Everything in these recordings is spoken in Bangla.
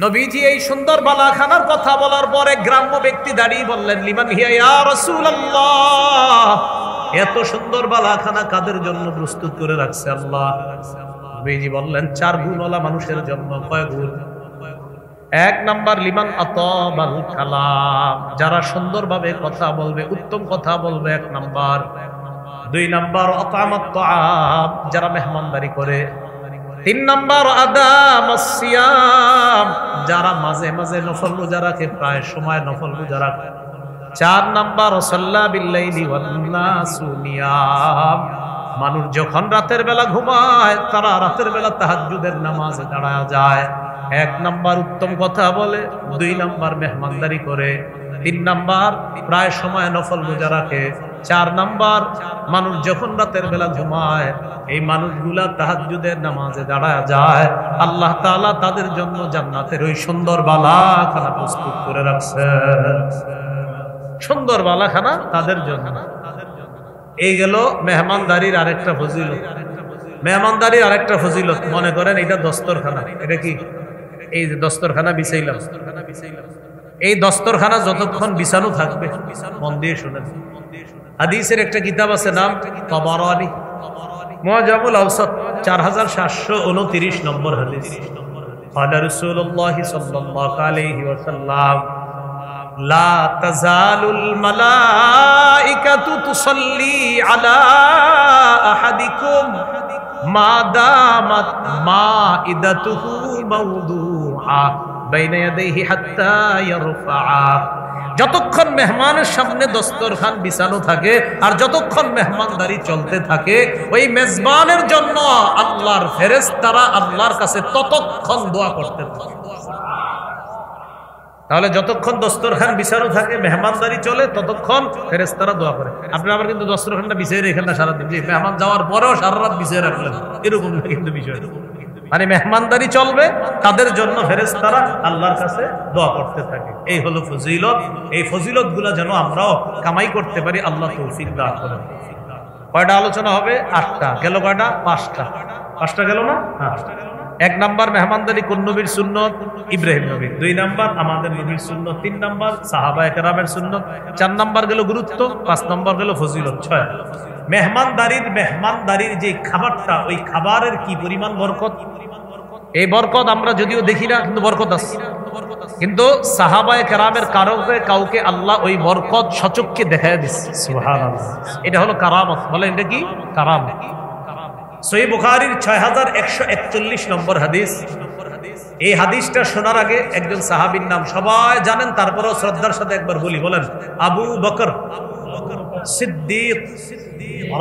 নবীজি এই সুন্দর বালাখানার কথা বলার পরে গ্রাম্য ব্যক্তি দাঁড়িয়ে বললেন, লিমান হিয়া ইয়া রাসূলুল্লাহ, এত সুন্দর বালাখানা কাদের জন্য প্রস্তুত করে রাখছে আল্লাহ? নবীজি বললেন, 4 গুণওয়ালা মানুষের জন্য। কয় গুণ? 1 নাম্বার লিমান আতাবাল কালাম, যারা সুন্দরভাবে কথা বলবে, উত্তম কথা বলবে 1 নাম্বার। 2 নাম্বার আতামাত তাআম, যারা মেহমানদারি করে। 3 নাম্বার আদামাস সিয়াম, যারা মাঝে মাঝে নফল রোজা রাখে, প্রায় সময় নফল রোজা রাখে। 4 নাম্বার সাল্লা বিল্লাইলি ওয়ান নাসু নিয়াম, মানুষ যখন রাতের বেলা ঘুমায় তারা রাতের বেলা তাহাজ্জুদের নামাজে দাঁড়ায় যায়। 1 নাম্বার উত্তম কথা বলে, 2 নাম্বার মেহমানদারি করে, 3 নাম্বার প্রায় সময় নফল রোজা রাখে, 4 নাম্বার মানুষ যখন রাতের বেলা ঘুমায় এই মানুষগুলা তাহাজ্জুদের নামাজে দাঁড়ায় যায়। আল্লাহ তাআলা তাদের জন্য জান্নাতের ওই সুন্দর বালাখানা প্রস্তুত করে রাখছে। সুন্দর বালাখানা তাদের জন্য। এই গেল মেহমানদারির আরেকটা ফজিলত। মেহমানদারির আরেকটা ফজিলত, মনে করেন এটা দস্তরখানা। এটা কি? এই যে দস্তরখানা বিছাইলাম, এই দস্তরখানা যতক্ষণ বিছানো থাকবে, মন দিয়ে শুনেন, হাদিসের একটা কিতাব আছে, নাম তাবারানী মুআজামুল আওসাত, 4729 নম্বর হাদিস। ক্বালা রাসূলুল্লাহ সাল্লাল্লাহু আলাইহি ওয়াসাল্লাম, লা তাজালুল মালাইকাতু তুসাল্লি আলা আহাদিকুম মা দামাত মাইদাতুহু মাওদুআ বাইনা ইয়াদাইহি হাত্তা ইয়ারফা। যতক্ষণ মেহমানের সামনে দস্তরখান বিছানো থাকে আর যতক্ষণ মেহমানদারি চলতে থাকে, ওই মেজবানের জন্য আল্লাহর ফেরেশতারা আল্লাহর কাছে ততক্ষণ দোয়া করতে থাকে। তাহলে যতক্ষণ দস্তরখান বিছানো থাকে, মেহমানদারি চলে, ততক্ষণ ফেরেশতারা দোয়া করে। আপনি আবার কিন্তু দস্তরখানটা বিছিয়ে রেখেন না সারাদিন, যে মেহমান যাওয়ার পরেও সারা রাত বিছিয়ে রাখলেন, এরকম না কিন্তু বিষয়। মানে মেহমানদারি চলবে, তাদের জন্য ফেরেশতারা আল্লাহর কাছে দোয়া করতে থাকে। এই হলো ফজিলত। এই ফজিলত গুলা যেন আমরাও কামাই করতে পারি, আল্লাহ তৌফিক দান করেন। কয়টা আলোচনা হবে? 8টা। গেল কয়টা? 5টা গেল না? হ্যাঁ। 1 নাম্বার মেহমানদারি কোন নবীর সুন্নত? ইব্রাহিম নবীর। 2 নাম্বার আমাদের নবীর সুন্নত। 3 নাম্বার সাহাবায়ে কেরামের সুন্নত। 4 নাম্বার গেল গুরুত্ব। 5 নাম্বার গেল ফজিলত। 6 মেহমানদারির যে খাবারটা, ওই খাবারের কি পরিমাণ বরকত। এই বরকত আমরা যদিও দেখি না, কিন্তু বরকত আছে। কিন্তু সাহাবায়ে কেরামের কাউকে আল্লাহ ওই বরকত সচক্ষে দেখায় দিচ্ছে। সুবহানাল্লাহ। এটা হলো কারামত। বলেন এটা কি? কারামত। সহিহ বুখারীর 6141 নম্বর হাদিস। এই হাদিসটা শোনার আগে একজন সাহাবীর নাম সবাই জানেন, তারপরেও শ্রদ্ধার সাথে একবার বলি। বলেন, আবু বকর সিদ্দিক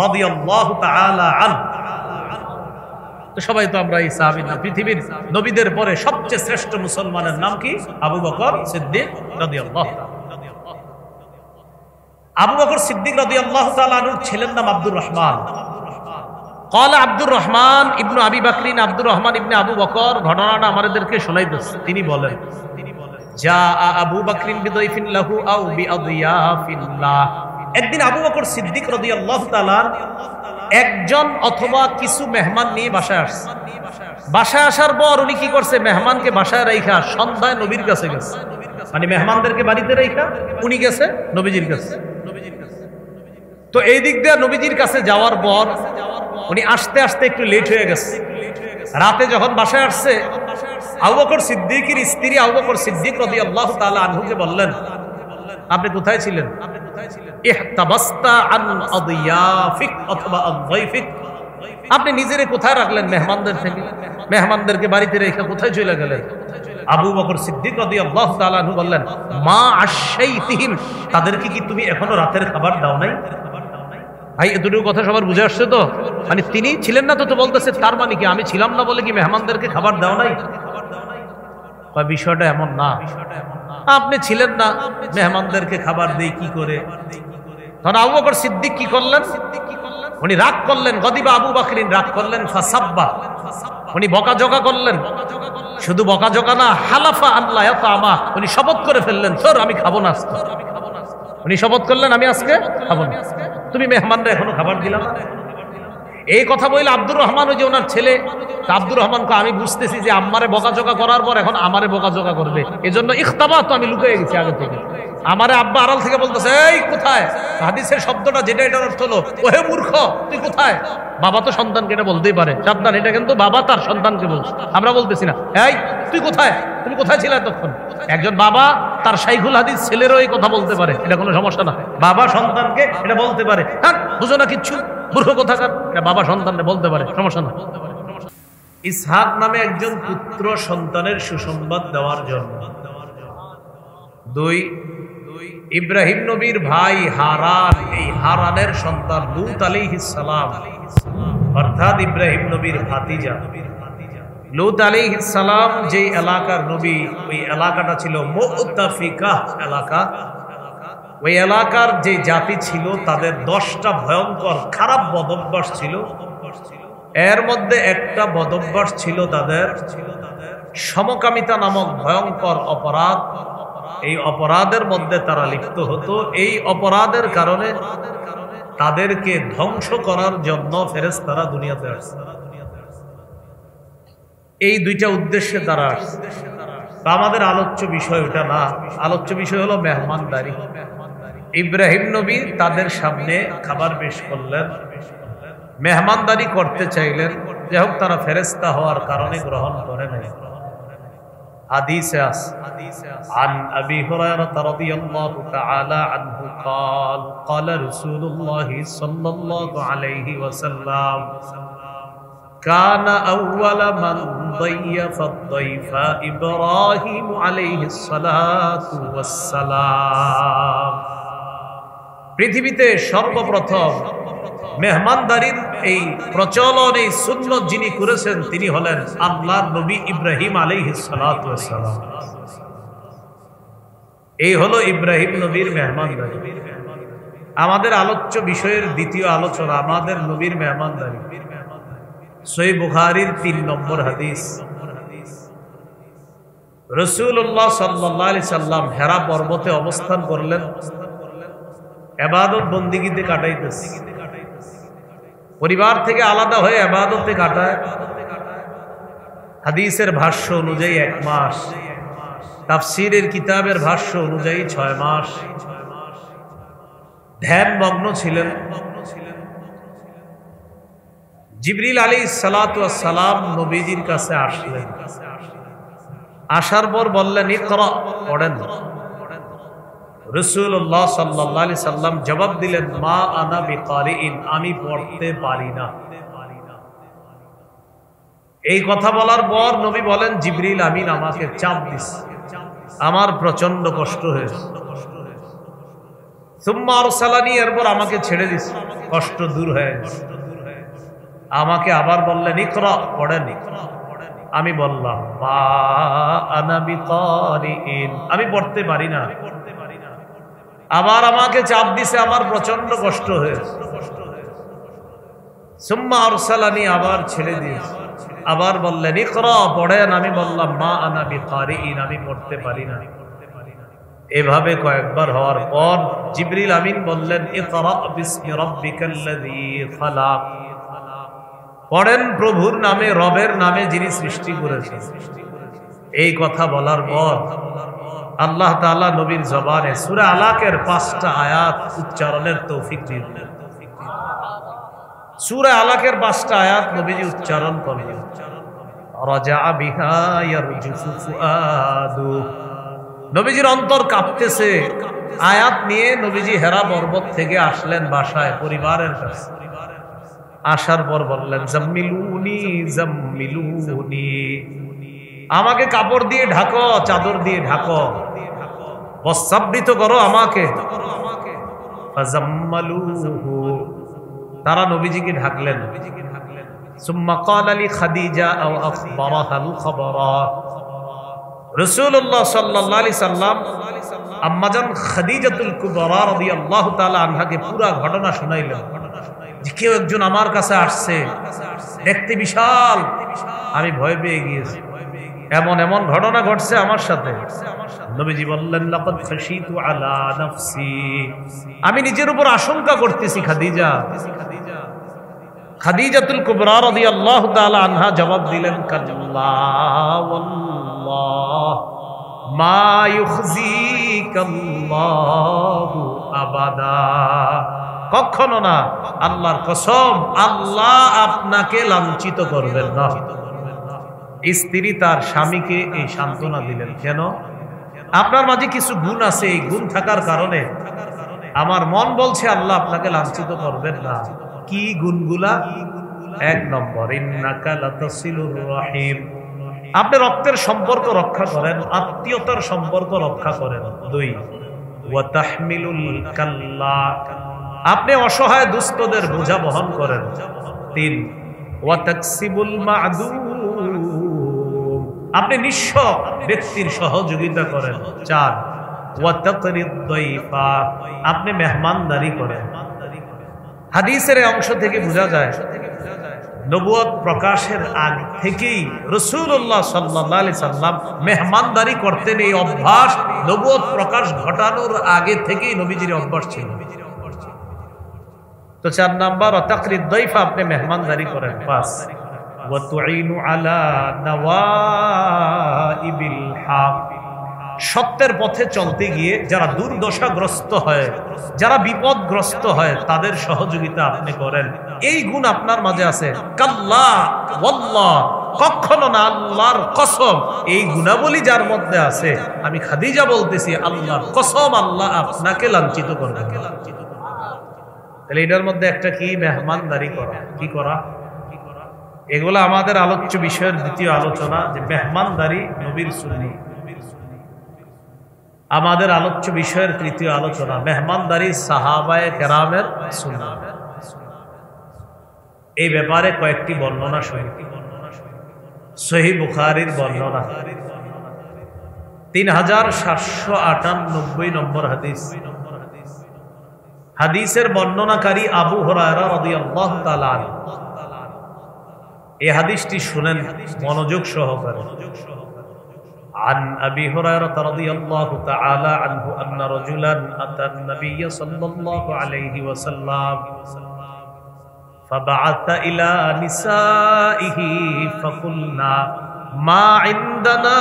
রাদিয়াল্লাহু তাআলা আনহু। তো সবাই তো আমরা এই সাহাবীর নাম, পৃথিবীর নবীদের পরে সবচেয়ে শ্রেষ্ঠ মুসলমানের নাম কি? আবু বকর সিদ্দিক রাদিয়াল্লাহু তাআলা। আবু বকর সিদ্দিক রাদিয়াল্লাহু তাআলা আনহুর ছেলের নাম আব্দুর রহমান। ক্বালা আব্দুর রহমান ইবনু আবি বকরিন, আব্দুর রহমান ইবনে আবু বকর ঘটনাটা আমাদেরকে শোনাইতেছে। তিনি বলেন, জা আবু বকরিন বিদাইফিন লাহু আও বিআদিয়াফিল্লাহ। একদিন আবু বকর সিদ্দিক রাদিয়াল্লাহু তাআলা একজন অথবা কিছু মেহমান নিয়ে বাসায় আসছে। বাসায় আসার পর উনি কি করছে? মেহমানকে বাসায় রাইখা সন্ধ্যায় নবীর কাছে গেছে। মানে মেহমানদেরকে বাড়িতে রাইখা উনি গেছে নবীজির কাছে। তো এই দিক দিয়ে নবীজির কাছে যাওয়ার পর উনি আসতে আসতে একটু লেট হয়ে গেছে। রাতে যখন বাসায় আসছে, আবু বকর সিদ্দিকের স্ত্রী আবু বকর সিদ্দিক রাদিয়াল্লাহু তাআলা আনহুকে বললেন, আপনি কোথায় ছিলেন? ইহতাবাসতা আন আদিয়াফিক অথবা আযয়ফিক। আপনি নিজেরে কোথায় রাখলেন মেহমানদের থেকে? মেহমানদেরকে বাড়িতে রেখে কোথায় চলে গেলেন? আবু বকর সিদ্দিক রাদিয়াল্লাহু তাআলা আনহু বললেন, মা আশাইতিহিম, তাদেরকে কি তুমি এখনো রাতের খাবার দাও নাই? ভাই এতটুকু কথা সবার বুঝে আসছে তো? মানে তিনি ছিলেন না তো বলতেছে, তার মানে কি আমি ছিলাম না বলে কি মেহমানদেরকে খাবার দাও নাই? বিষয়টা এমন না। আপনি ছিলেন না, মেহমানদেরকে খাবার দেই কি করে? তখন আবু বকর সিদ্দিক কি করলেন? উনি রাগ করলেন। গদিবা আবু বকরিন, রাগ করলেন। ফাসাব্বা, উনি বকাঝকা করলেন। শুধু বকাঝকা না, হালাফা আল্লাহ ইয়াতামা, উনি শপথ করে ফেললেন, তোর আমি খাবো না আজকে। উনি শপথ করলেন, আমি আজকে খাবো না। তুমি মেহমানরা এখনো খাবার দিলাম না। এই কথা বলে আব্দুর রহমান, ওই যে ওনার ছেলে আব্দুর রহমানকে, আমি বুঝতেছি যে আম্মারে বকাঝকা করার পর এখন আমারে বকাঝকা করবে, এজন্য ইখতাবা তো আমি লুকিয়ে গেছি আগে থেকে। আমারে আব্বা আড়াল থেকে বলতেছে, এই কোথায়? হাদিসের শব্দটা যেটা, এটার অর্থ হলো ওহে মূর্খ, তুই কোথায়? বাবা তো সন্তানকে এটা বলতেই পারে, সাবধান, এটা কিন্তু বাবা তার সন্তানকে বলছে, আমরা বলতেছি না। এই তুই কোথায়, তুমি কোথায় ছিলে এতক্ষণ? একজন বাবা তার শাইখুল হাদিস ছেলেরও এই কথা বলতে পারে, এটা কোনো সমস্যা না। বাবা সন্তানকে এটা বলতে পারে, হ্যাঁ বুঝো না কিচ্ছু, মূর্খ কোথাকার, এটা বাবা সন্তানকে বলতে পারে, সমস্যা না। ইসহাক নামে একজন পুত্র সন্তানের সুসংবাদ দেওয়ার জন্য, দুই, ইব্রাহিম নবীর ভাই হারান, এই হারানের সন্তান লূত আলাইহিস সালাম, অর্থাৎ ইব্রাহিম নবীর ভাতিজা লূত আলাইহিস সালাম যে এলাকার নবী, ওই এলাকাটা ছিল মুতাফিকাহ এলাকা। ওই এলাকার যে জাতি ছিল তাদের 10টা ভয়ঙ্কর খারাপ বদভ্যাস ছিল। এর মধ্যে একটা বদভ্যাস ছিল তাদের সমকামিতা নামক ভয়ঙ্কর অপরাধ। এই অপরাধের মধ্যে তারা লিপ্ত হতো। এই অপরাধের কারণে তাদেরকে ধ্বংস করার জন্য ফেরেশতারা দুনিয়াতে আসছে। এই দুইটা উদ্দেশ্যে তারা আসছে। আমাদের আলোচ্য বিষয় ওটা না, আলোচ্য বিষয় হলো মেহমানদারি। ইব্রাহিম নবী তাদের সামনে খাবার পেশ করলেন, মেহমানদারি করতে চাইলেন, যাই হোক তারা ফেরেশতা হওয়ার কারণে গ্রহণ করে নাই। হাদিসে আছে, عن أبي هريرة رضي الله تعالى عنه قال قال رسول الله صلى الله عليه وسلم كان أول من ضيف الضيف إبراهيم عليه الصلاة والسلام। পৃথিবীতে সর্বপ্রথম মেহমানদারির এই প্রচলন, এই সুন্নত যিনি করেছেন তিনি হলেন আল্লাহর নবী ইব্রাহিম আলাইহিস সালাতু ওয়াস সালাম। এই হলো ইব্রাহিম নবীর মেহমানদারি। আমাদের আলোচ্য বিষয়ের দ্বিতীয় আলোচনা আমাদের নবীর মেহমানদারি। সহিহ বুখারীর 3 নম্বর হাদিস, রাসূলুল্লাহ সাল্লাল্লাহু আলাইহি সাল্লাম হেরা পর্বতে অবস্থান করলেন, ইবাদত বন্দেগীতে কাটাইতেছে। পরিবার থেকে আলাদা হয়ে ইবাদতে কাটায়। হাদিসের ভাষ্য অনুযায়ী 1 মাস, তাফসীরের কিতাবের ভাষ্য অনুযায়ী 6 মাস ধ্যানমগ্ন ছিলেন। জিবরিল আলাইহিস সালাতু ওয়াস সালাম নবীজির কাছে আসলেন। আসার পর বললেন, ইকরা, পড়েন। রাসূলুল্লাহ সাল্লাল্লাহু আলাইহি সাল্লাম জবাব দিলেন, মা আনা বিকারিইন, আমি পড়তে পারি না। এই কথা বলার পর নবী বলেন, জিবরিল আমিন আমাকে চাপ দিছে, আমার প্রচন্ড কষ্ট হয়েছে। সুম্মা আরসালানি, এরপর আমাকে ছেড়ে দিছে, কষ্ট দূর হয়ে গেছে। আমাকে আবার বললেন, ইকরা, পড়েন। আমি বললাম, মা আনা বিকারিইন, আমি পড়তে পারি না। আবার আমাকে চাপ দিছে, আমার প্রচন্ড কষ্ট হয়েছে। সুম্মা আরসালানি, আবার ছেড়ে দিয়েছে। আবার বললেন, ইকরা, পড়েন। আমি বললাম, মা আনা বিকারিইন, আমি পড়তে পারি না। এভাবে কয়েকবার হওয়ার পর জিবরিল আমিন বললেন, ইকরা বিসমি রাব্বিকাল্লাযী খালাক, পড়েন প্রভুর নামে, রবের নামে যিনি সৃষ্টি করেছেন। এই কথা বলার পর আল্লাহ তাআলা নবীর জবানে সূরা আলাকের 5টা আয়াত উচ্চারণের তৌফিক দিলেন। সূরা আলাকের 5টা আয়াত নবীজি উচ্চারণ করলেন। রাজা বিহা ইয়ারজুফু ফুআদু, নবীজির অন্তর কাঁপতেছে। আয়াত নিয়ে নবীজি হেরা পর্বত থেকে আসলেন বাসায়, পরিবারের কাছে। আসার পর বললেন, জাম্মিলুনি জাম্মিলুনি, আমাকে কাপড় দিয়ে ঢাকো, চাদর দিয়ে ঢাকো, বস্ত্রাবৃত করো আমাকে। ফাজাম্মালুহু, তারা নবীজিকে ঢাকলেন। সুম্মা ক্বালা লি খাদিজা আও আখবারাহাল খবরা, রাসূলুল্লাহ সাল্লাল্লাহু আলাইহি সাল্লাম আম্মাজান খাদিজাতুল কুবরা রাদিয়াল্লাহু তাআলা আনহাকে পুরা ঘটনা শুনাইলেন। কেউ একজন আমার কাছে আসছে, দেখতে বিশাল, আমি ভয় পেয়ে গিয়েছি, এমন এমন ঘটনা ঘটছে আমার সাথে। নবীজি বললেন, লাকাদ খাশিতু আলা নাফসি, আমি নিজের উপর আশঙ্কা করতেছি খাদিজা। খাদিজাতুল কুবরা রাদিয়াল্লাহু তাআলা আনহা জবাব দিলেন, কাল্লা ওয়াল্লাহ মা ইউখজিকাল্লাহু আবাদা, কখনো না, আল্লাহর কসম, আল্লাহ আপনাকে লাঞ্ছিত করবেন না। স্ত্রী তার স্বামীকে এই সান্ত্বনা দিলেন। কেন? আপনার মাঝে কিছু গুণ আছে, এই গুণ থাকার কারণে আমার মন বলছে আল্লাহ আপনাকে লাঞ্ছিত করবেন না। কি গুণগুলা? 1 নম্বর, ইন্নাকা লাতাসিলুর রাহিম, আপনি রক্তের সম্পর্ক রক্ষা করেন, আত্মীয়তার সম্পর্ক রক্ষা করেন। 2, ওয়া তাহমিলুল কাল্লা, আপনি অসহায় দুস্থদের বোঝা বহন করেন। 3, ওয়া তাকসিবুল মা'দুম, আপনি নিঃস্ব ব্যক্তির সহযোগিতা করেন। 4, ওয়া তাকরিদ দাইফা, আপনি মেহমানদারি করেন। হাদিসের এই অংশ থেকে বোঝা যায় নবুয়ত প্রকাশের আগ থেকেই রাসূলুল্লাহ সাল্লাল্লাহু আলাইহি সাল্লাম মেহমানদারি করতেন। এই অভ্যাস নবুয়ত প্রকাশ ঘটানোর আগে থেকেই নবীজির অভ্যাস ছিল। তো 4 নাম্বার, তাকরিদ দাইফা, আপনি মেহমানদারি করেন। 5, ওয়া তুঈনু আলা নওয়াইবিল হক, সত্যের পথে চলতে গিয়ে যারা দুর্দশাগ্রস্ত হয়, যারা বিপদগ্রস্ত হয়, তাদের সহযোগিতা আপনি করেন। এই গুণ আপনার মাঝে আছে। কাল্লা ওয়াল্লাহ, কখনো না, আল্লাহর কসম, এই গুণাবলী যার মধ্যে আছে, আমি খাদিজা বলতেছি, আল্লাহর কসম, আল্লাহ আপনাকে লাঞ্ছিত করবেন। তাহলে এটার মধ্যে একটা কি? মেহমানদারি করা। কি করা? এগুলো আমাদের আলোচ্য বিষয়ের দ্বিতীয় আলোচনা, যে মেহমানদারি নবীর সুন্নাহ। আমাদের আলোচ্য বিষয়ের তৃতীয় আলোচনা, মেহমানদারি সাহাবায়ে কেরামের সুন্নাহ। এই ব্যাপারে কয়েকটি বর্ণনা সহিত সহিহ বুখারীর বর্ণনা 3798 নম্বর হাদিস। হাদিসের বর্ণনাকারী আবু হুরায়রা রাদিয়াল্লাহু তাআলা আনহু। এই হাদিসটি শুনেন মনোযোগ সহকারে। عن أبي هريرة رضي الله تعالى عنه أن رجلا أتى النبي صلى الله عليه وسلم فبعث إلى نسائه فقلنا ما عندنا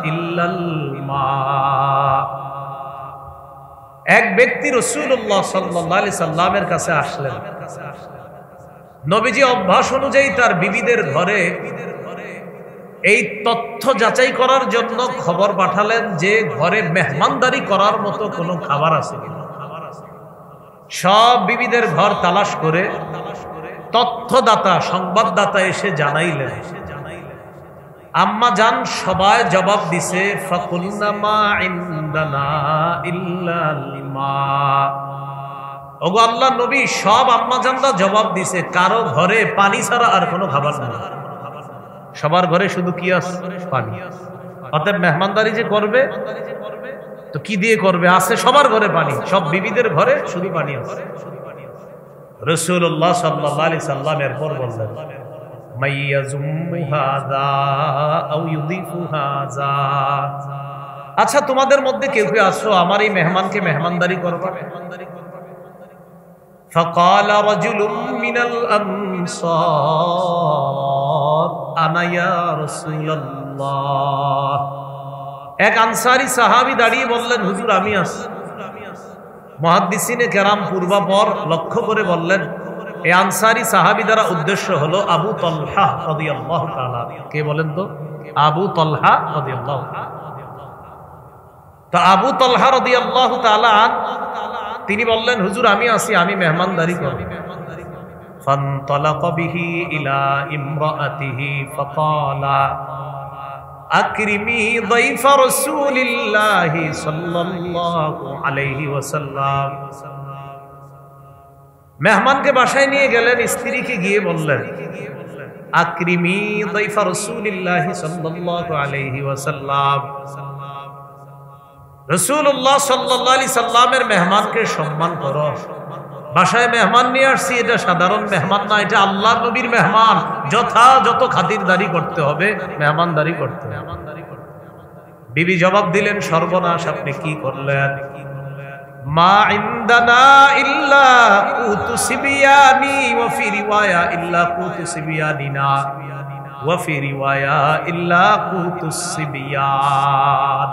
إلا الماء। এক ব্যক্তি রাসূলুল্লাহ সাল্লাল্লাহু আলাইহি সাল্লামের কাছে আসলেন। নবীজি অভ্যাস অনুযায়ী তার বিবিদের ঘরে এই তথ্য যাচাই করার জন্য খবর পাঠালেন যে ঘরে মেহমানদারি করার মতো কোনো খাবার আছে কিনা। সব বিবিদের ঘর তালাশ করে তথ্যদাতা, সংবাদদাতা এসে জানাইলেন। আম্মা জান সবাই জবাব দিছে, ফাকুলনা মা ইনদানা ইল্লাল মা। ওগো আল্লাহর নবী, সব আম্মা জানরা জবাব দিছে, কারো ঘরে পানি ছাড়া আর কোনো খাবার নেই। সবার ঘরে শুধু কি আছে? পানি। অতএব মেহমানদারি যে করবে তো কি দিয়ে করবে? আছে সবার ঘরে পানি, সব বিবিদের ঘরে শুধু পানি আছে। রাসূলুল্লাহ সাল্লাল্লাহু আলাইহি সাল্লাম এরপর বললেন, মাইয়াজুমু হাযা আও ইউযিফু হাযা, আচ্ছা তোমাদের মধ্যে কেউ কেউ আছো আমার এই মেহমানকে মেহমানদারি করবা? فقال رجل من الأنصار أنا يا رسول الله। এক আনসারী সাহাবী দাঁড়িয়ে বললেন, হুজুর আমি আছি। মুহাদ্দিসিনে কেরাম পূর্বাপর লক্ষ্য করে বললেন, এই আনসারী সাহাবী দ্বারা উদ্দেশ্য হলো আবু তলহা রাদিয়াল্লাহু তাআলা। কে বলেন তো? আবু তলহা রাদিয়াল্লাহু তাআলা। তো আবু তলহা রাদিয়াল্লাহু তাআলা তিনি বললেন, হুজুর আমি আছি, আমি মেহমানদারি করব। ফানতালাকা বিহি ইলা ইমরাআতিহি ফাকালা আকরিমি যায়ফা রাসূলিল্লাহি সাল্লাল্লাহু আলাইহি ওয়াসাল্লাম। মেহমানকে বাসায় নিয়ে গেলেন, স্ত্রীকে গিয়ে বললেন, আকরিমি যায়ফা রাসূলিল্লাহি সাল্লাল্লাহু আলাইহি ওয়াসাল্লাম। রাসূলুল্লাহ সাল্লাল্লাহু আলাইহি সাল্লামের মেহমানকে সম্মান করো। বাসায় মেহমান নিয়ে আসছি, এটা সাধারণ মেহমান না, এটা আল্লাহর নবীর মেহমান। যথাযথ খাতিরদারি করতে হবে, মেহমানদারি করতে হবে। বিবি জবাব দিলেন, সর্বনাশ, আপনি কি করলেন? মা ইনদানা ইল্লা কুতু সিবিয়ানি ওয়া ফি রিওয়ায়া ইল্লা কুতু সিবিয়ানিনা ওয়া ফি রিওয়ায়া ইল্লা কুতু সিবিয়ান।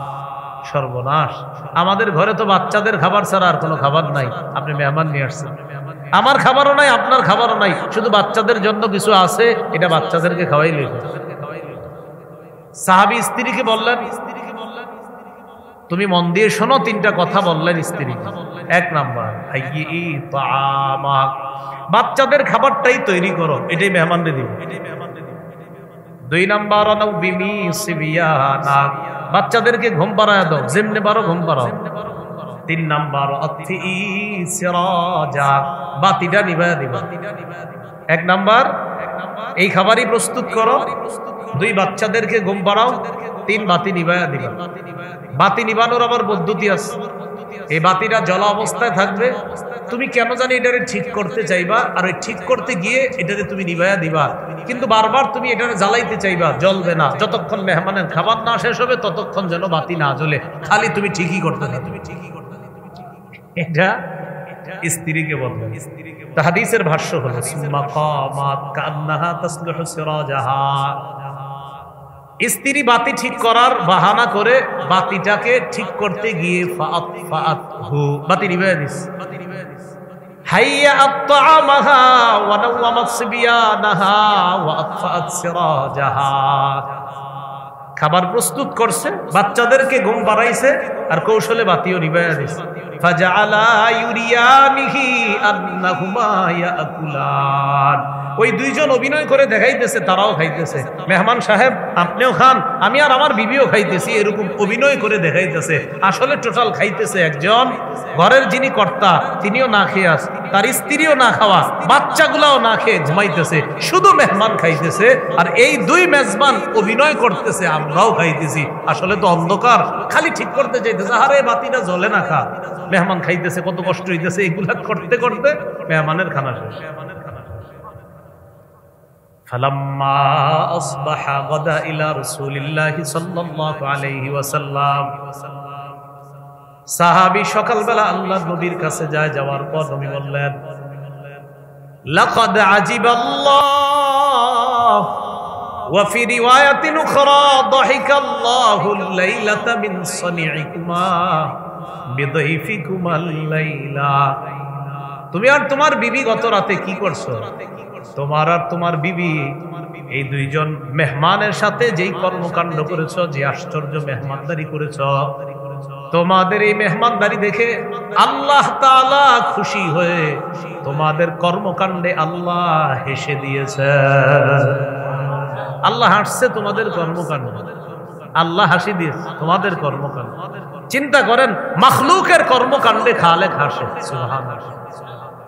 সর্বনাশ, আমাদের ঘরে তো বাচ্চাদের খাবার ছাড়া আর কোনো খাবার নাই। আপনি মেহমান নিয়ে আসছেন, আমার খাবারও নাই, আপনার খাবারও নাই, শুধু বাচ্চাদের জন্য কিছু আছে, এটা বাচ্চাদেরকে খাওয়াই লইল। সাহাবী স্ত্রীকে বললেন, তুমি মন দিয়ে শোনো, তিনটা কথা বললেন স্ত্রী। এক নাম্বার, বাচ্চাদের খাবারটাই তৈরি করো, এটাই মেহমানদের দিবে। দুই নাম্বার, বাচ্চাদেরকে ঘুম পাড়ায় দাও, যেমনি পারো ঘুম পাড়াও। তিন নাম্বার, বাতিটা নিভাইয়া দিবা। এক নাম্বার, এই খাবারই প্রস্তুত করো। দুই, বাচ্চাদেরকে ঘুম পাড়াও। তিন, বাতি নিভাইয়া দিবা। বাতি নিভানোর আবার পদ্ধতি আছে। এই বাতিটা জ্বলা অবস্থায় থাকবে, তুমি কেন জানি এটারে ঠিক করতে চাইবা, আর ওই ঠিক করতে গিয়ে এটাতে তুমি নিভাইয়া দিবা, কিন্তু বারবার তুমি এটারে জ্বালাইতে চাইবা, জ্বলবে না। যতক্ষণ মেহমানের খাবার না শেষ হবে ততক্ষণ যেন বাতি না জ্বলে, খালি তুমি ঠিকই করতে থাকো। এটা স্ত্রীকে বলবে। হাদিসের ভাষ্য হলো, সুম্মা কামাত কান্নাহা তাসলুহু সিরাজাহা। স্ত্রী বাতি ঠিক করার বাহানা করে বাতিটাকে ঠিক করতে গিয়ে বাতি নিভে দিস। হাইয়া আত্তামাহা ওয়া নাওয়ামাত সিবিয়ানাহা ওয়া আতফাআত সিরাজাহা। খাবার প্রস্তুত করছে, বাচ্চাদেরকে ঘুম পাড়াইছে, আর কৌশলে বাতিও নিভাইয়া দিছে। ফাজাআলা ইউরিয়ানিহি আন্নাহুমা ইয়াকুলান। ওই দুইজন অভিনয় করে দেখাইতেছে তারাও খাইতেছে। মেহমান সাহেব আপনিও খান, আমি আর আমার বিবিও খাইতেছি, এরকম অভিনয় করে দেখাইতেছে। আসলে টোটাল খাইতেছে একজন, ঘরের যিনি কর্তা তিনিও না খেয়ে আস, তার স্ত্রীও না খাওয়া, বাচ্চাগুলাও না খেয়ে ঘুমাইতেছে, শুধু মেহমান খাইতেছে। আর এই দুই মেজবান অভিনয় করতেছে আমরাও খাইতেছি। আসলে তো অন্ধকার, খালি ঠিক করতে চাইতেছে, আরে বাতিটা জ্বলে না, খা। মেহমান খাইতেছে, কত কষ্ট হইতেছে। এগুলা করতে করতে মেহমানের খানা শেষ। ফালাম্মা আসবাহা গাদা ইলা রাসূলিল্লাহি সাল্লাল্লাহু আলাইহি ওয়াসাল্লাম। সাহাবী সকালবেলা আল্লাহর নবীর কাছে যায়। যাওয়ার পর নবী বললেন, লাকাদ আজিবাল্লাহ ওয়া ফি রিওয়ায়াতিন উখরা দাহিকাল্লাহুল লাইলাতা মিন সানিইকুমা বিদাইফিকুমাল লাইলা। তুমি আর তোমার বিবি গত রাতে কি করছো? তোমার আর তোমার বিবি এই দুইজন মেহমানের সাথে যেই কর্মকাণ্ড করেছো, যে আশ্চর্য মেহমানদারি করেছো, তোমাদের এই মেহমানদারি দেখে আল্লাহ তাআলা খুশি হয়ে তোমাদের কর্মকাণ্ডে আল্লাহ হেসে দিয়েছে। আল্লাহ হাসছে তোমাদের কর্মকাণ্ড, আল্লাহ হাসি দিয়েছে তোমাদের কর্মকাণ্ড। চিন্তা করেন, মাখলুকের কর্মকাণ্ডে খালেক হাসে। সুবহানাল্লাহ।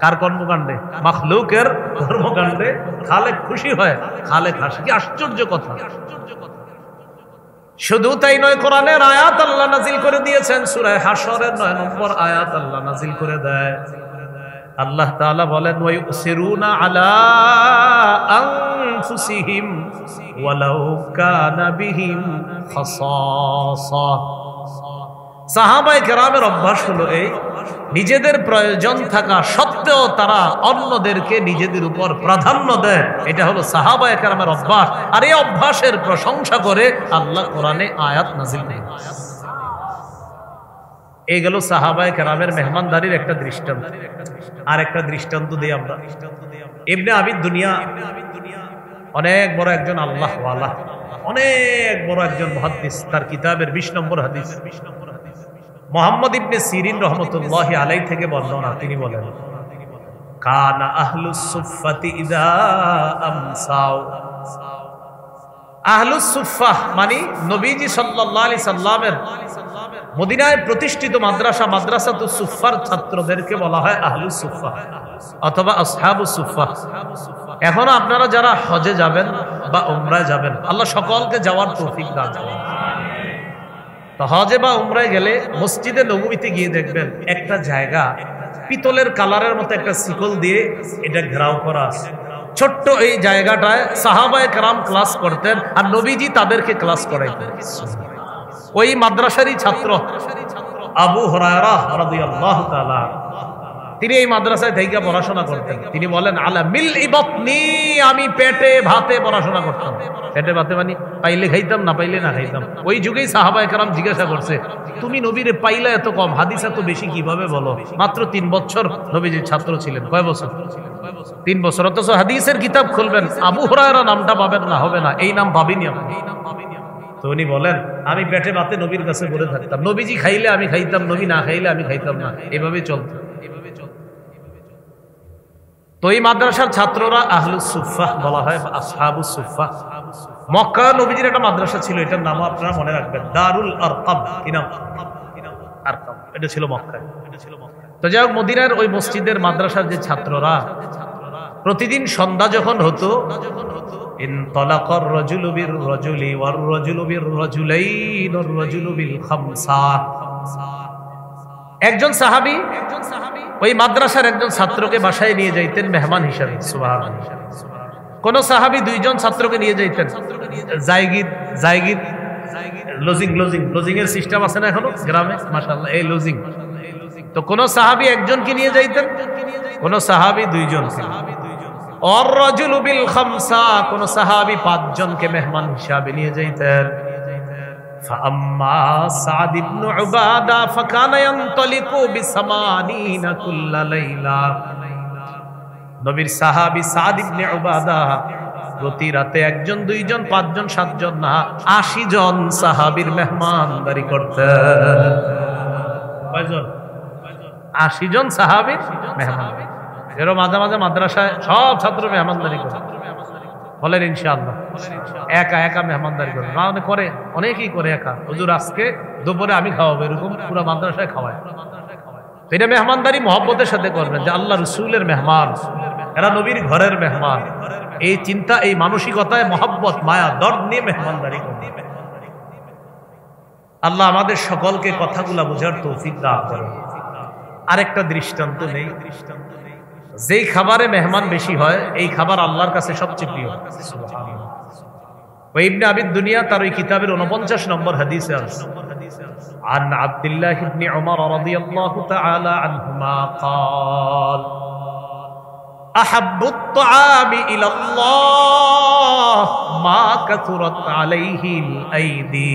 কার কর্মকাণ্ডে? মাখলুকের কর্মকাণ্ডে খালেক খুশি হয়, খালেক হাসে। কি আশ্চর্য কথা! শুধু তাই নয়, কোরআনের আয়াত আল্লাহ নাজিল করে দিয়েছেন। সূরা হাশরের 9 নম্বর আয়াত আল্লাহ নাজিল করে দেয়। আল্লাহ তাআলা বলেন, ওয়া ইউসিরুনা আলা আনফুসিহিম ওয়ালাউ কানা বিহিম খাসাসা। সাহাবায়ে কেরামের অভ্যাস হলো এই, নিজেদের প্রয়োজন থাকা সত্ত্বেও তারা অন্যদেরকে নিজেদের উপর প্রাধান্য দেয়। এটা হলো সাহাবায়ে কেরামের অভ্যাস। আর এই অভ্যাসের প্রশংসা করে আল্লাহ কোরআনে আয়াত নাযিল করেন। এই গেল সাহাবায়ে কেরামের মেহমানদারির একটা দৃষ্টান্ত। আর একটা দৃষ্টান্ত দিই আমরা। ইবনে আবি দুনিয়া অনেক বড় একজন আল্লাহ ওয়ালা, অনেক বড় একজন মুহাদ্দিস। তার কিতাবের 20 নম্বর হাদিস মুহাম্মদ ইবনে সিরিন রহমাতুল্লাহি আলাইহি থেকে বর্ণনা। তিনি বলেন, কানা আহলুস সুফফাতি ইযা আমসাউ। আহলুস সুফফা মানে নবীজি সাল্লাল্লাহু আলাইহি সাল্লামের মদিনায় প্রতিষ্ঠিত মাদ্রাসা, মাদ্রাসাতুস সুফফার ছাত্রদেরকে বলা হয় আহলুস সুফফা অথবা আসহাবুস সুফফা। এখন আপনারা যারা হজে যাবেন বা উমরায় যাবেন, আল্লাহ সকলকে যাওয়ার তৌফিক দান করুন। তো হজে বা উমরায় গেলে মসজিদে নববীতে গিয়ে দেখবেন একটা জায়গা পিতলের কালারের মতো একটা শিকল দিয়ে এটা ঘেরাও করা আছে। ছোট্ট এই জায়গাটায় সাহাবায়ে কেরাম ক্লাস করতেন, আর নবীজি তাদেরকে ক্লাস করাইতেন। ওই মাদ্রাসারই ছাত্র আবু হুরায়রা রাদিয়াল্লাহু তাআলা, তিনি এই মাদ্রাসায় থেকে পড়াশোনা করতেন। তিনি বলেন আলা মিল ইবাতনি, আমি পেটে ভাতে পড়াশোনা করতাম। পেটে ভাতে মানে পাইলে খাইতাম, না পাইলে না খাইতাম। ওই যুগেই সাহাবায়ে কেরাম জিজ্ঞাসা করছে, তুমি নবীরে পাইলা এত কম, হাদিস এত বেশি কিভাবে বলো? মাত্র 3 বছর নবীজির ছাত্র ছিলেন। কয় বছর? 3 বছর। অথচ হাদিসের কিতাব খুলবেন, আবু হুরায়রা নামটা পাবেন না, হবে না, এই নাম পাবিনি আপনি। তো উনি বলেন আমি পেটে ভাতে নবীর কাছে পড়ে থাকতাম, নবীজি খাইলে আমি খাইতাম, নবী না খাইলে আমি খাইতাম না, এভাবেই চলতো। তো এই মাদ্রাসার ছাত্ররা আহলুস সুফফাহ বলা হয়, আসহাবুস সুফফাহ। মক্কা নবীজির একটা মাদ্রাসা ছিল, এটার নাম আপনারা মনে রাখবেন, দারুল আরকাম। কি নাম? আরকাম। এটা ছিল মক্কায়। তো যাই হোক, মদিনার ওই মসজিদের মাদ্রাসার যে ছাত্ররা, প্রতিদিন সন্ধ্যা যখন হতো, ইনতালাকার রাজুলু বির রাজুলি ওয়ার রাজুলু বির রাজুলাইন ওয়ার রাজুলু বিল খামসা। একজন সাহাবী ওই মাদ্রাসার একজন ছাত্রকে বাসায় নিয়ে যাইতেন মেহমান হিসেবে। সুবহানাল্লাহ। কোন সাহাবী 2 জন ছাত্রকে নিয়ে যাইতেন, জায়গির লজিং এর সিস্টেম আছে না এখনো গ্রামে? মাশাআল্লাহ, এই লজিং। তো কোন সাহাবী একজনকে নিয়ে যাইতেন, কোন সাহাবী 2 জনকে। আর রাজুলু বিল খামসা, কোন সাহাবী 5 জনকে মেহমান হিসেবে নিয়ে যাইতেন। فأما سعد بن عبادة فكان ينطلق ب80 كل ليلة। নবীর সাহাবী সাদ ইবনে উবাদা প্রতি রাতে 1 জন 2 জন 5 জন 7 জন না 80 জন সাহাবীর মেহমানদারি করতেন। কয়জন? 80 জন সাহাবীর মেহমান। এর মাঝে মাঝে মাদ্রাসায় সব ছাত্র মেহমানদারি করে। বলেন ইনশাআল্লাহ। একা মেহমানদারি করে না, করে অনেকেই করে একা। হুজুর আজকে দুপুরে আমি খাওয়াবো, এরকম পুরো মাদ্রাসায় খাওয়ায়। এটা মেহমানদারি মহব্বতের সাথে করবেন, যে আল্লাহ রসুলের মেহমান, এরা নবীর ঘরের মেহমান। এই চিন্তা, এই মানসিকতায় মহব্বত, মায়া, দর্দ নিয়ে মেহমানদারি করবেন। আল্লাহ আমাদের সকলকে কথাগুলা বোঝার তৌফিক দান করেন। আরেকটা দৃষ্টান্ত নেই, যেই খাবারে মেহমান বেশি হয় এই খাবার আল্লাহর কাছে সবচেয়ে প্রিয়। সুবহানাল্লাহ। ইবনে আবি দুনিয়া তার ওই কিতাবের 49 নম্বর হাদিসে আছে, আন আব্দুল্লাহ ইবনে উমর রাদিয়াল্লাহু তাআলা আনহুমা قال আহাব্বুত তাআমি ইলাল্লাহ মা কাসুরাত আলাইহিল আইদি।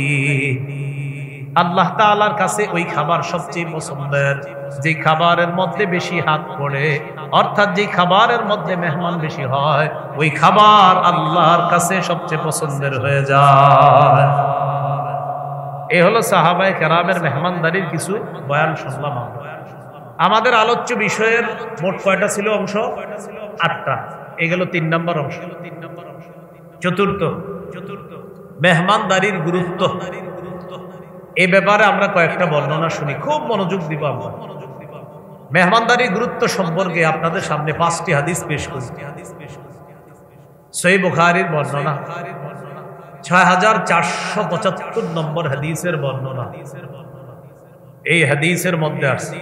আল্লাহ তাআলার কাছে ওই খাবার সবচেয়ে পছন্দের, যে খাবারের মধ্যে বেশি হাত পড়ে, অর্থাৎ যে খাবারের মধ্যে মেহমান বেশি হয়, ওই খাবার আল্লাহর কাছে সবচেয়ে পছন্দের হয়ে যায়। এই হলো সাহাবায়ে কেরামের মেহমানদারির কিছু বয়ান শুনলাম। আমাদের আলোচ্য বিষয়ের মোট কয়টা ছিল অংশ? 8টা। এগুলো 3 নম্বর অংশ। চতুর্থ, মেহমানদারির গুরুত্ব। এই ব্যাপারে আমরা কয়েকটা বর্ণনা শুনি, খুব মনোযোগ দিব আমরা। মেহমানদারির গুরুত্ব সম্পর্কে আপনাদের সামনে 5টি হাদিস পেশ করি। সহিহ বুখারীর বর্ণনা, 6475 নম্বর হাদিসের বর্ণনা। এই হাদিসের মধ্যে আছে,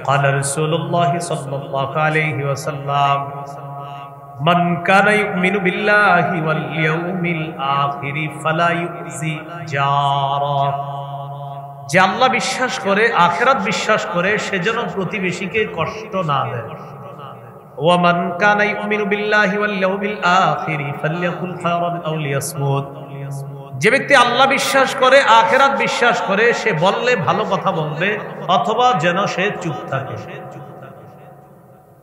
قال رسول الله صلى الله عليه وسلم من كان يؤمن بالله واليوم الآخر فلا يؤذي جاره। যে আল্লাহ বিশ্বাস করে, আখিরাত বিশ্বাস করে, সে যেন প্রতিবেশীকে কষ্ট না দেয়। ওয়ামান কানা ইউমিনু বিল্লাহি ওয়াল ইয়াউমিল আখির ফালইয়াকুল খায়রান আও লিয়াসমুত। যে ব্যক্তি আল্লাহ বিশ্বাস করে, আখিরাত বিশ্বাস করে, সে বললে ভালো কথা বলবে, অথবা যেন সে চুপ থাকে।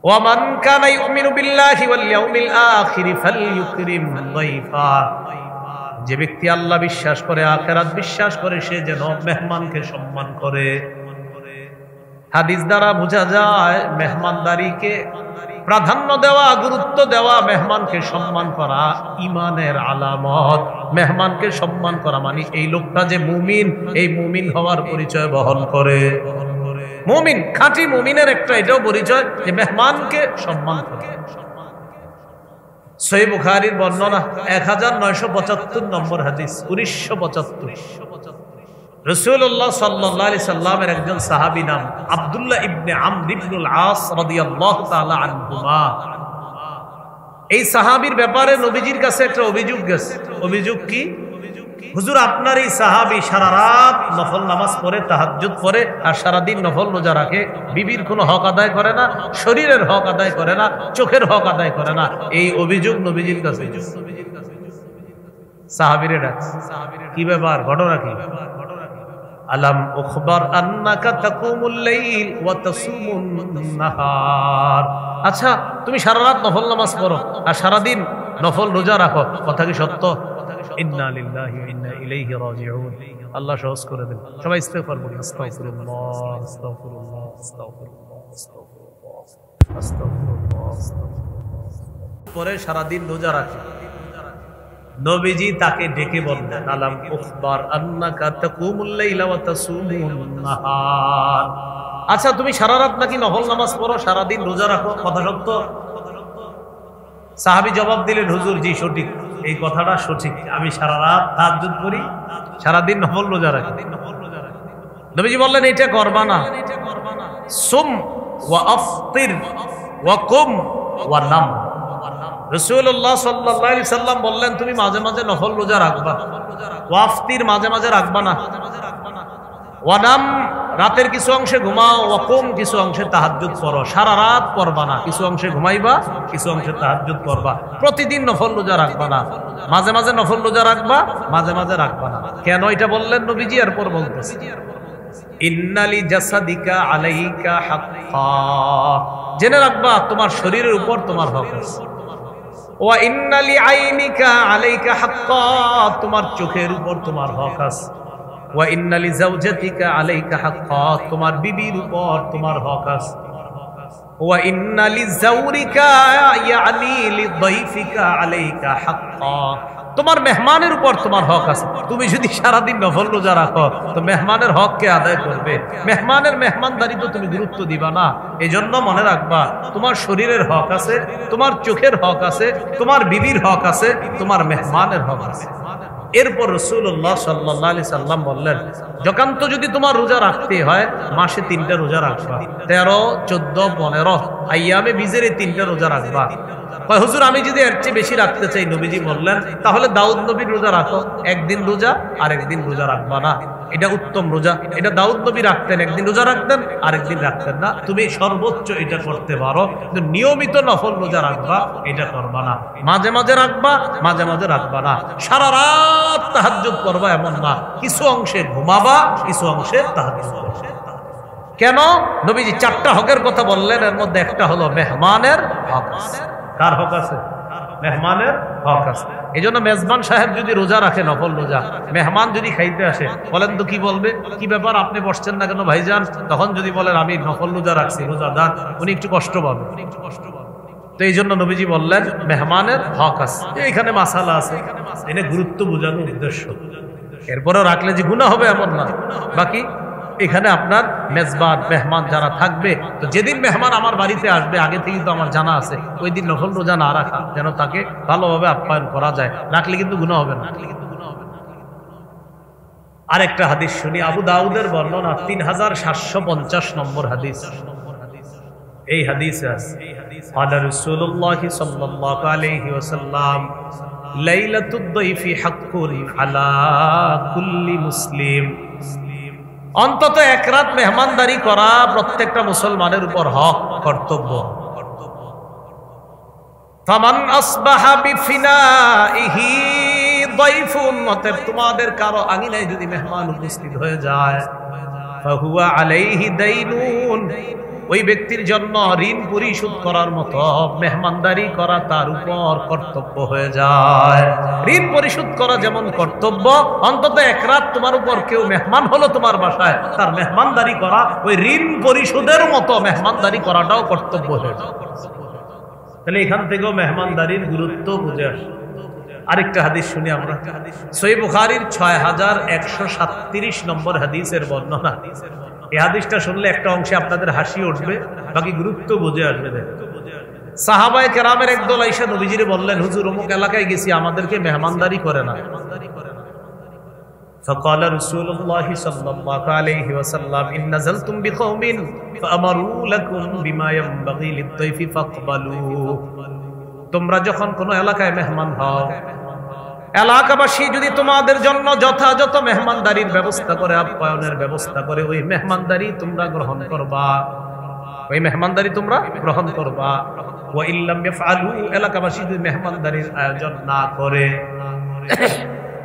ওয়ামান কানা ইউমিনু বিল্লাহি ওয়াল ইয়াউমিল আখির ফালইউকরিম যায়ফা। যে ব্যক্তি আল্লাহ বিশ্বাস করে, আখিরাত বিশ্বাস করে, সে যেন মেহমানকে সম্মান করে। হাদিস দ্বারা বোঝা যায় মেহমানদারিকে প্রাধান্য দেওয়া, গুরুত্ব দেওয়া, মেহমানকে সম্মান করা ঈমানের আলামত। মেহমানকে সম্মান করা মানে এই লোকটা যে মুমিন, এই মুমিন হওয়ার পরিচয় বহন করে। মুমিন, খাঁটি মুমিনের একটা এটাও পরিচয় যে মেহমানকে সম্মান করে। সহিহ বুখারীর বর্ণনা 1975 নম্বর হাদিস, 1975। রাসূলুল্লাহ সাল্লাল্লাহু আলাইহি সাল্লামের একজন সাহাবী নাম আব্দুল্লাহ ইবনে আমর ইবনুল আস রাদিয়াল্লাহু তাআলা আনহুমা। এই সাহাবীর ব্যাপারে নবীজির কাছে একটা অভিযোগ গেছে। অভিযোগ কি? হুজুর আপনার এই সাহাবী সারা রাত নফল নামাজ পড়ে, তাহাজ্জুদ পড়ে, আর সারাদিন নফল রোজা রাখে, বিবির কোনো হক আদায় করে না, শরীরের হক আদায় করে না, চোখের হক আদায় করে না, এই অভিযোগ নবীজির কাছে। সাহাবীরে ডাকছে, কি ব্যাপার, ঘটনা কি? আলাম উখবার আন্নাকা তাকুমুল লাইল ওয়া তাসুমুন নাহার। আচ্ছা, তুমি সারা রাত নফল নামাজ পড়ো আর সারাদিন নফল রোজা রাখো, কথা কি সত্য? ইন্না লিল্লাহি ওয়া ইন্না ইলাইহি রাজিউন। আল্লাহ সহজ করে দেন। সবাই ইস্তিগফার করি, আস্তাগফিরুল্লাহ আস্তাগফিরুল্লাহ আস্তাগফিরুল্লাহ আস্তাগফিরুল্লাহ আস্তাগফিরুল্লাহ। পরে সারাদিন রোজা রাখে। নবীজি তাকে ডেকে বললেন, আলাম উখবার আন্নাকা তাকুমুল লাইলা ওয়া তাসুমুন নাহার। আচ্ছা, তুমি সারা রাত নাকি নফল নামাজ পড়ো, সারাদিন রোজা রাখো, কথা সত্য? সাহাবী জবাব দিলেন, হুজুর জি সঠিক, এই কথাটা সঠিক, আমি সারা রাত তাহাজ্জুদ করি, সারাদিন নফল রোজা রাখি। নবীজি বললেন, এটা করবা না, সুম ওয়া আফতির ওয়া কুম ওয়া নাম। রাসূলুল্লাহ সাল্লাল্লাহু আলাইহি সাল্লাম বললেন, তুমি মাঝে মাঝে নফল রোজা রাখবা, ওয়াফতির মাঝে মাঝে রাখবা না, ওয়ানাম রাতের কিছু অংশে ঘুমাও, ওয়াকুম কিছু অংশে তাহাজ্জুদ পড়ো, সারা রাত পড়বা না, কিছু অংশে ঘুমাইবা, কিছু অংশে তাহাজ্জুদ পড়বা, প্রতিদিন নফল রোজা রাখবা না, মাঝে মাঝে নফল রোজা রাখবা, মাঝে মাঝে রাখবা না। কেন এটা বললেন নবীজি? এরপর বলতেছে, ইন্নালি জাসাদিকা আলাইকা হাক্কা, জেনে রাখবা তোমার শরীরের উপর তোমার হক আছে। ওয়া ইন্নালি আইনিকা আলাইকা হাক্কা, তোমার চোখের উপর তোমার হক আছে। ওয়া ইন্নালি যাওজাতিকা আলাইকা হাক্কা, তোমার বিবির উপর তোমার হক আছে। ওয়া ইন্নালি যাওরিকা ইয়ানি লিযাইফিকা আলাইকা হাক্কা, তোমার মেহমানের উপর তোমার হক আছে। তুমি যদি সারাদিন নফল রোজা রাখো তো মেহমানের হক কে আদায় করবে? মেহমানের মেহমানদারি তো তুমি গুরুত্ব দিবা না। এজন্য মনে রাখবা, তোমার শরীরের হক আছে, তোমার চোখের হক আছে, তোমার বিবির হক আছে, তোমার মেহমানের হক আছে। এরপর রাসূলুল্লাহ সাল্লাল্লাহু আলাইহি সাল্লাম বললেন, যকান্ত যদি তোমার রোজা রাখতে হয় মাসে 3টা রোজা রাখবা, 13, 14, 15 আইয়ামে বীজের 3টা রোজা রাখবা। হুজুর আমি যদি এর চেয়ে বেশি রাখতে চাই, নবীজি বললেন, তাহলে দাউদ নবীর রোজা রাখো, একদিন রোজা আর একদিন রোজা রাখবা না, এটা উত্তম রোজা। এটা দাউদ নবী রাখতেন, একদিন রোজা রাখতেন আরেকদিন রাখতেন না। তুমি সর্বোচ্চ এটা করতে পারো, কিন্তু নিয়মিত নফল রোজা রাখবা এটা করবা না। মাঝে মাঝে রাখবা, মাঝে মাঝে রাখবা না। সারা রাত তাহাজ্জুদ করবা এমন না, কিছু অংশে ঘুমাবা, কিছু অংশে তাহাজ্জুদ করবা। কেন? নবীজি 4টা হকের কথা বললেন, এর মধ্যে একটা হলো মেহমানের হক। কার হক আছে? মেহমানের হক আছে। এই জন্য মেজবান সাহেব যদি রোজা রাখে, নফল রোজা, মেহমান যদি খাইতে আসে, বলেন তো কি বলবে? কি ব্যাপার, আপনি বসছেন না কেন ভাইজান? তখন যদি বলেন আমি নফল রোজা রাখছি, রোজাদার, উনি একটু কষ্ট পাবে। তো এই জন্য নবীজি বললেন মেহমানের হক আছে। এখানে মাসালা আছে, এনে গুরুত্ব বোঝানোর উদ্দেশ্য। এরপরও রাখলে যে গুনাহ হবে এমন না। বাকি এখানে আপনার মেজবান মেহমান যারা থাকবে, তো যেদিন মেহমান আমার বাড়িতে আসবে আগে থেকেই তো আমার জানা আছে, ওই দিন নফল রোজা না রাখা, যেন তাকে ভালোভাবে আপ্যায়ন করা যায়। রাখলে কিন্তু গুনাহ হবে না। আরেকটা হাদিস শুনি, আবু দাউদের বর্ণনা, 3750 নম্বর হাদিস। এই হাদিসে আছে, ক্বালা রাসূলুল্লাহ সাল্লাল্লাহু আলাইহি ওয়াসাল্লাম, লাইলাতুদ দাইফি হাক্কুন আলা কুল্লি মুসলিম, অন্তত এক রাত মেহমানদারি করা প্রত্যেকটা মুসলমানের উপর হক, কর্তব্য। ফামান আসবাহা বিফিনাইহি দাইফুন, অতএব তোমাদের কারো আঙিনায় যদি মেহমান উপস্থিত হয়ে যায়, ফাহুয়া আলাইহি দাইনুন, ওই ব্যক্তির জন্য ঋণ পরিশোধ করার মতো মেহমানদারি করা তার উপর কর্তব্য হয়ে যায়। ঋণ পরিশোধ করা যেমন কর্তব্য, অন্তত এক রাত তোমার উপর কেউ মেহমান হলো তোমার বাসায়, তার মেহমানদারি করা ওই ঋণ পরিশোধের মতো মেহমানদারি করাটাও কর্তব্য হয়ে যায়। তাহলে এখান থেকেও মেহমানদারির গুরুত্ব বুঝে আসে। আরেকটা হাদিস শুনি আমরা, সহিহ বুখারীর 6137 নম্বর হাদিসের বর্ণনা। এই হাদিসটা শুনলে একটা অংশে আপনাদের হাসি উঠবে, বাকি গুরুত্ব বুঝে আসবে। সাহাবায়ে কেরামের একদল আয়েশা নবীজিরে বললেন, হুজুর অমুক এলাকায় গেছি, আমাদেরকে মেহমানদারি করে না। فقال رسول الله صلى الله عليه وسلم إن نزلتم بقوم فأمروا لكم بما ينبغي للضيف فاقبلوا, তোমরা যখন কোন এলাকায় মেহমান হও, এলাকাবাসী যদি তোমাদের জন্য যথাযথ মেহমানদারির ব্যবস্থা করে, আপ্যায়নের ব্যবস্থা করে, ওই মেহমানদারি তোমরা গ্রহণ করবা, ওই মেহমানদারি তোমরা গ্রহণ করবা। ওয়া ইল্লাম ইয়াফআলু, এলাকাবাসী যদি মেহমানদারির আয়োজন না করে,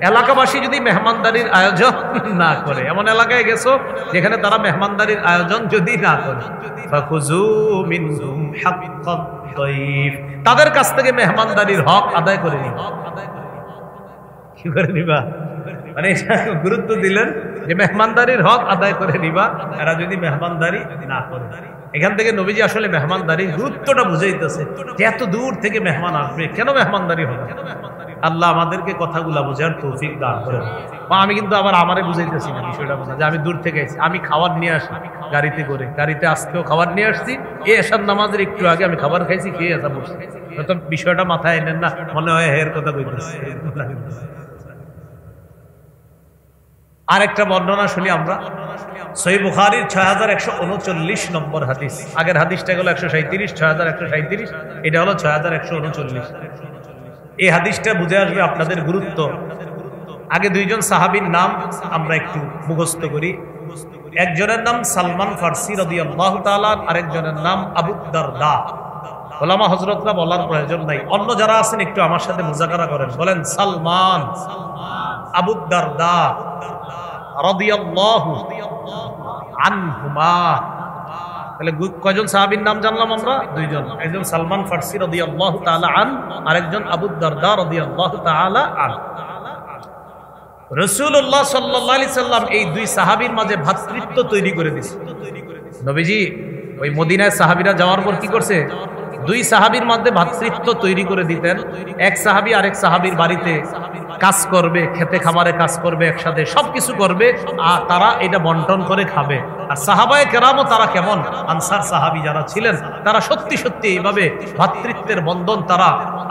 এলাকাবাসী যদি মেহমানদারির আয়োজন না করে, এমন এলাকায় গেছো যেখানে তারা মেহমানদারির আয়োজন যদি না করে, ফাখুযু মিনহুম হাক্কাত দাইফ, তাদের কাছ থেকে মেহমানদারির হক আদায় করে নিবা। কি করে নিবা? মানে গুরুত্ব দিলেন যে মেহমানদারির হক আদায় করে নিবা, এরা যদি মেহমানদারি না করে। এখান থেকে নবীজি আসলে মেহমানদারির গুরুত্বটা বুঝাইতেছে যে এত দূর থেকে মেহমান আসবে, কেন মেহমানদারি হবে। আল্লাহ আমাদেরকে কথাগুলা বোঝার তৌফিক দান করেন। আমি কিন্তু আবার আমারে বুঝাইতেছি না বিষয়টা বোঝা, যে আমি দূর থেকে আসছি, আমি খাবার নিয়ে আসি গাড়িতে করে, গাড়িতে আজকেও খাবার নিয়ে আসছি, এই এশার নামাজের একটু আগে আমি খাবার খাইছি, খেয়ে আসা বসছি। তো বিষয়টা মাথায় এনেন না, মনে হয় হের কথা কইতেছে। আরেকটা বর্ণনা শুনি আমরা, সহিহ বুখারীর 6139 নম্বর হাদিস। আগের হাদিসটা হলো 137, 6137, এটা হলো 6139। এই হাদিসটা বুঝে আসবে আপনাদের গুরুত্ব। আগে দুইজন সাহাবীর নাম আমরা একটু মুখস্থ করি। একজনের নাম সালমান ফারসি রাদিয়াল্লাহু তাআলা, আরেকজনের নাম আবু দারদা। ওলামা হযরতরা বলার প্রয়োজন নাই, অন্য যারা আছেন একটু আমার সাথে মুযাকারা করেন, বলেন সালমান, আবু দারদা রাদিয়াল্লাহু আনহুমা। তাহলে কয়জন সাহাবীর নাম জানলাম আমরা? দুইজন। একজন সালমান ফারসি রাদিয়াল্লাহু তাআলা আন, আরেকজন আবু দারদা রাদিয়াল্লাহু তাআলা আন। রাসূলুল্লাহ সাল্লাল্লাহু আলাইহি সাল্লাম এই দুই সাহাবীর মাঝে ভ্রাতৃত্ব তৈরি করে দিয়েছে। নবীজি ওই মদিনায় সাহাবীরা যাওয়ার পর কি করছে? দুই সাহাবীর মধ্যে ভ্রাতৃত্ব তৈরি করে দিতেন। এক সাহাবী আরেক সাহাবীর বাড়িতে কাজ করবে, খেতে খামারে কাজ করবে, একসাথে সবকিছু করবে, আর তারা এটা বন্টন করে খাবে। আর সাহাবায়ে কেরামও তারা কেমন, আনসার সাহাবী যারা ছিলেন, তারা সত্যি সত্যি এইভাবে ভ্রাতৃত্বের বন্ধন, তারা